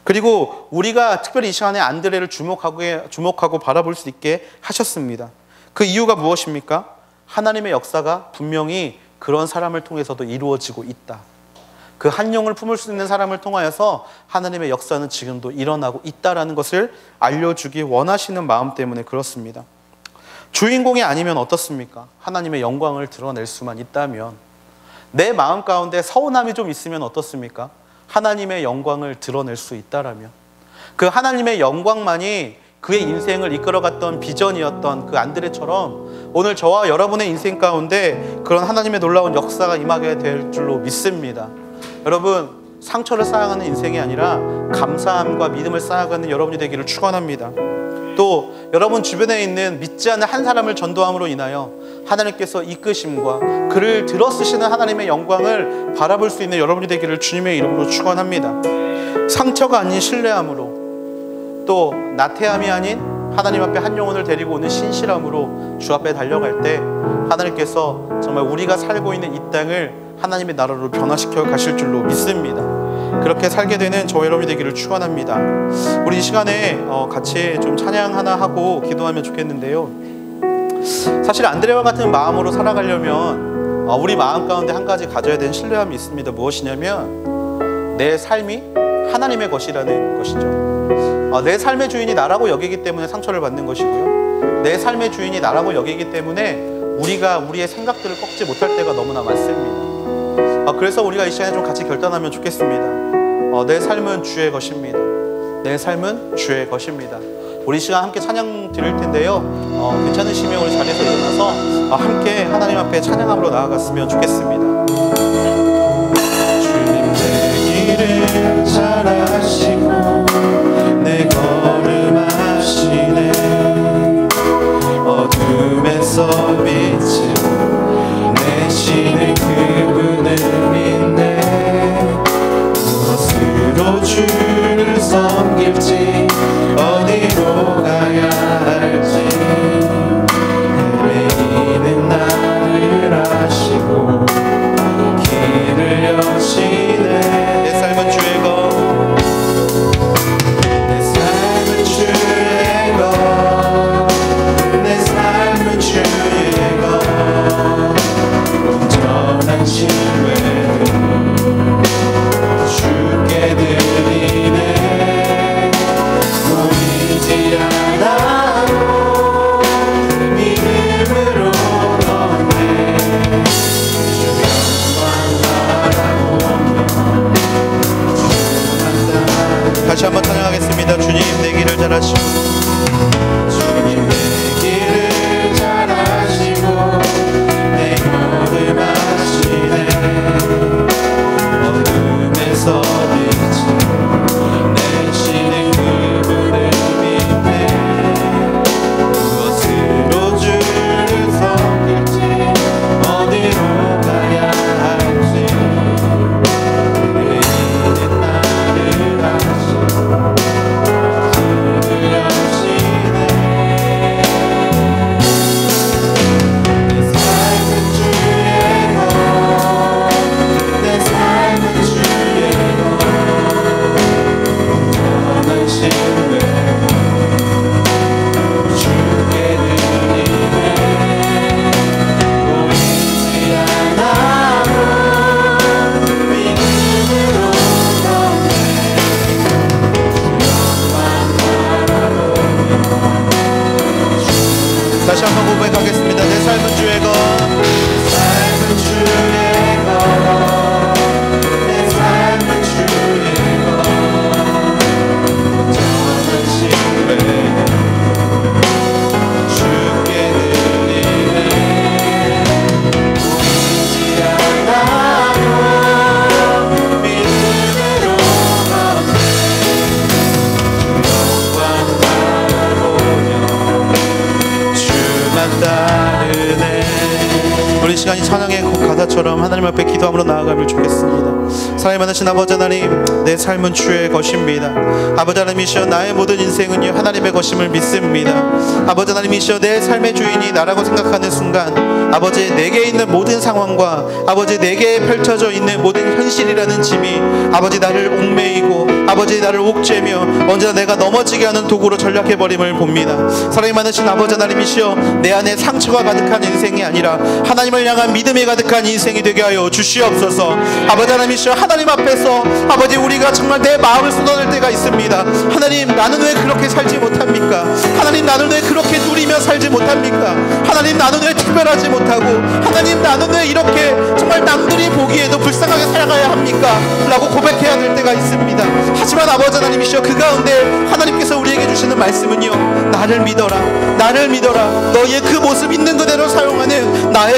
그리고 우리가 특별히 이 시간에 안드레를 주목하고 바라볼 수 있게 하셨습니다. 그 이유가 무엇입니까? 하나님의 역사가 분명히 그런 사람을 통해서도 이루어지고 있다. 그 한 영을 품을 수 있는 사람을 통하여서 하나님의 역사는 지금도 일어나고 있다라는 것을 알려주기 원하시는 마음 때문에 그렇습니다. 주인공이 아니면 어떻습니까? 하나님의 영광을 드러낼 수만 있다면, 내 마음 가운데 서운함이 좀 있으면 어떻습니까? 하나님의 영광을 드러낼 수 있다라면, 그 하나님의 영광만이 그의 인생을 이끌어갔던 비전이었던 그 안드레처럼 오늘 저와 여러분의 인생 가운데 그런 하나님의 놀라운 역사가 임하게 될 줄로 믿습니다. 여러분, 상처를 쌓아가는 인생이 아니라 감사함과 믿음을 쌓아가는 여러분이 되기를 축원합니다. 또 여러분 주변에 있는 믿지 않는 한 사람을 전도함으로 인하여 하나님께서 이끄심과 그를 들어 쓰시는 하나님의 영광을 바라볼 수 있는 여러분이 되기를 주님의 이름으로 축원합니다. 상처가 아닌 신뢰함으로, 또 나태함이 아닌 하나님 앞에 한 영혼을 데리고 오는 신실함으로 주 앞에 달려갈 때 하나님께서 정말 우리가 살고 있는 이 땅을 하나님의 나라로 변화시켜 가실 줄로 믿습니다. 그렇게 살게 되는 저 여러분이 되기를 축원합니다. 우리 이 시간에 같이 좀 찬양 하나 하고 기도하면 좋겠는데요. 사실 안드레와 같은 마음으로 살아가려면 우리 마음 가운데 한 가지 가져야 되는 신뢰함이 있습니다. 무엇이냐면 내 삶이 하나님의 것이라는 것이죠. 내 삶의 주인이 나라고 여기기 때문에 상처를 받는 것이고요, 내 삶의 주인이 나라고 여기기 때문에 우리가 우리의 생각들을 꺾지 못할 때가 너무나 많습니다. 그래서 우리가 이 시간에 좀 같이 결단하면 좋겠습니다. 내 삶은 주의 것입니다. 내 삶은 주의 것입니다. 우리 시간 함께 찬양 드릴 텐데요, 괜찮으시면 우리 자리에서 일어나서 함께 하나님 앞에 찬양함으로 나아갔으면 좋겠습니다. 주님 내 길을 잘 아시고 내 걸음 아시네. 어둠에서 빛을 내시는 그분을 믿네. 무엇으로 주를 섬길지 어디로 가야 할지 헤매이는 나를 아시고 길을 여시네. 내 삶은 주의 것, 내 삶은 주의 것, 내 삶은 주의 것. 온전한 신뢰를 주께 드리네. 보이지 않아도 믿음으로 걷네. 주 영광 바라보며 다시 한번 찬양하겠습니다. 주님 내 길을 잘 아시고, 주님 내 길을 잘 아시고 내 걸음 아시네. 어둠에서 빛을 내시는 그분을 믿네. 무엇으로 주를 섬길지 어디로 가야 할지 헤매이는 나를 아시고 길을 여시네. 내 삶은 주의 것, 내 삶은 주의 것. 온전한 신뢰 주께 드리네. 보이지 않아도 믿음으로 걷네. 주 영광 바라보며 다시 한번 고백하겠습니다. 내 삶은 주의 것, 삶은 주의 것, 내 삶은 주의 것. 온전한 신뢰 주께 드리네. 보이지 않아도 믿음으로 걷네. 주 영광 바라보며 주만 따르네. 우리 시간이 찬양의 가사처럼 하나님 앞에 기도함으로 나아가면 좋겠습니다. 사랑이 많으신 아버지 하나님, 내 삶은 주의 것입니다. 아버지 하나님이시여, 나의 모든 인생은요 하나님의 것임을 믿습니다. 아버지 하나님이시여, 내 삶의 주인이 나라고 생각하는 순간 아버지 내게 있는 모든 상황과 아버지 내게 펼쳐져 있는 모든 현실이라는 짐이 아버지 나를 옥매이고 아버지 나를 옥죄며 언제나 내가 넘어지게 하는 도구로 전락해버림을 봅니다. 사랑이 많으신 아버지 하나님이시여, 내 안에 상처가 가득한 인생이 아니라 하나님을 향한 믿음이 가득한 인생이 되게 하여 주시옵소서. 아버지 하나님이시여, 하나님 앞에서 아버지 우리가 정말 내 마음을 쏟아낼 때가 있습니다. 하나님, 나는 왜 그렇게 살지 못합니까? 하나님, 나는 왜 그렇게 누리며 살지 못합니까? 하나님, 나는 왜 특별히 구별하지 못하고 하나님 나는 왜 이렇게 정말 남들이 보기에도 불쌍하게 살아가야 합니까? 라고 고백해야 될 때가 있습니다. 하지만 아버지 하나님이시여 그 가운데 하나님께서 우리에게 주시는 말씀은요, 나를 믿어라, 나를 믿어라. 너의 그 모습 있는 그대로 사용하는 나의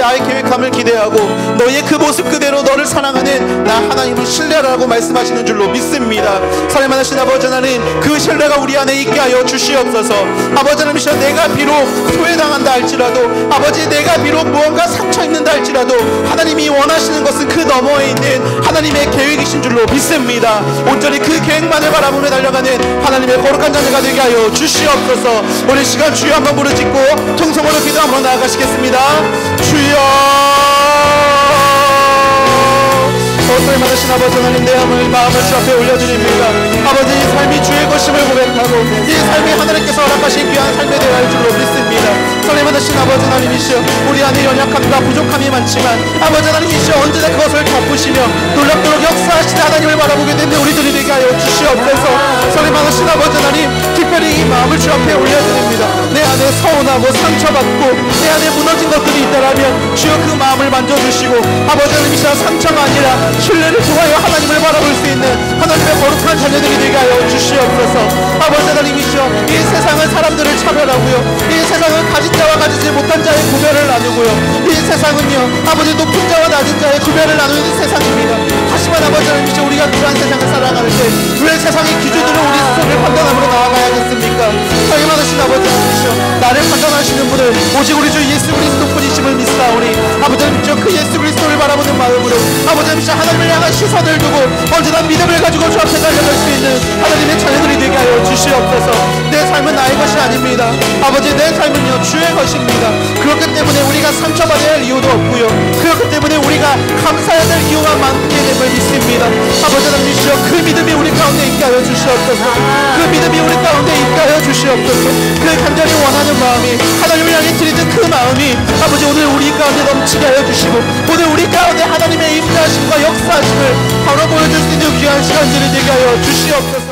나의 계획함을 기대하고 너의 그 모습 그대로 너를 사랑하는 나 하나님을 신뢰하라고 말씀하시는 줄로 믿습니다. 사랑하신 아버지 하나님, 그 신뢰가 우리 안에 있게 하여 주시옵소서. 아버지 하나님이시여 내가 비록 소외당한다 할지라도, 아버지 내가 비록 무언가 상처 입는다 할지라도 하나님이 원하시는 것은 그 너머에 있는 하나님의 계획이신 줄로 믿습니다. 온전히 그 계획만을 바라보며 달려가는 하나님의 거룩한 자녀가 되게 하여 주시옵소서. 오늘 시간 주여 한번 부르짖고 통성으로 기도 한번 나아가시겠습니다. 주여, 어떤 많으신 아버지 하나님, 내 마음을 주 앞에 올려드립니다. 아버지 이 삶이 주의 것임을 고백하고 이 삶이 하나님께서 허락하신 귀한 삶에 대하여 할 줄로 믿습니다. 성령 받으신 아버지 하나님이시여, 우리 안에 연약함과 부족함이 많지만 아버지 하나님이시여 언제나 그것을 덮으시며 놀랍도록 역사하시는 하나님을 바라보게 되는 우리들이 되게 하여 주시옵소서. 성령 받으신 아버지 하나님, 특별히 이 마음을 주 앞에 올려드립니다. 내 안에 서운하고 상처받고 내 안에 무너진 것들이 있다라면 주여 그 마음을 만져주시고 아버지 하나님이시여 상처가 아니라 신뢰를 통하여 하나님을 바라볼 수 있는 하나님의 거룩한 자녀들이 되게 하여 주시옵소서. 아버지 하나님이시여, 이 세상은 사람들을 차별하고요, 이 세상은 가진 자와 가지지 못한 자의 구별을 나누고요, 이 세상은요 아버지 높은 자와 낮은 자의 구별을 나누는 세상입니다. 하지만 아버지 하나님이시여, 우리가 그러한 세상을 살아갈 때 왜 세상의 기준으로 우리 스스로를 판단함으로 나아가야겠습니까? 사랑이 많으신 아버지 하나님이시여, 나를 판단하시는 분은 오직 우리 주 예수 그리스도 뿐이심을 믿사오니 아버지 하나님이시여, 그 예수 그리스도를 바라보는 마음으로 아버지 하나님이시여 하나님을 향한 시선을 두고 언제나 믿음을 가지고 주 앞에 달려갈 수 있는 하나님의 자녀들이 되게 하여 주시옵소서. 내 삶은 나의 것이 아닙니다. 아버지 내 삶은요 주의 것입니다. 그렇기 때문에 우리가 상처받아야 할 이유도 없고요, 그렇기 때문에 우리가 감사해야 될 이유가 많게 됨을 믿습니다. 아버지 하나님이시여, 그 믿음이 우리 가운데 있게 하여 주시옵소서. 그 믿음이 우리 가운데 있게 하여 주시옵소서. 그 간절히 원하는 마음이, 하나님을 향해 드리는 그 마음이 아버지 오늘 우리 가운데 넘치게 하여 주시고 오늘 우리 가운데 하나님의 임재하심과 역사하심을 바로 보여줄 수 있는 귀한 시간들이 되게 하여 주시옵소서.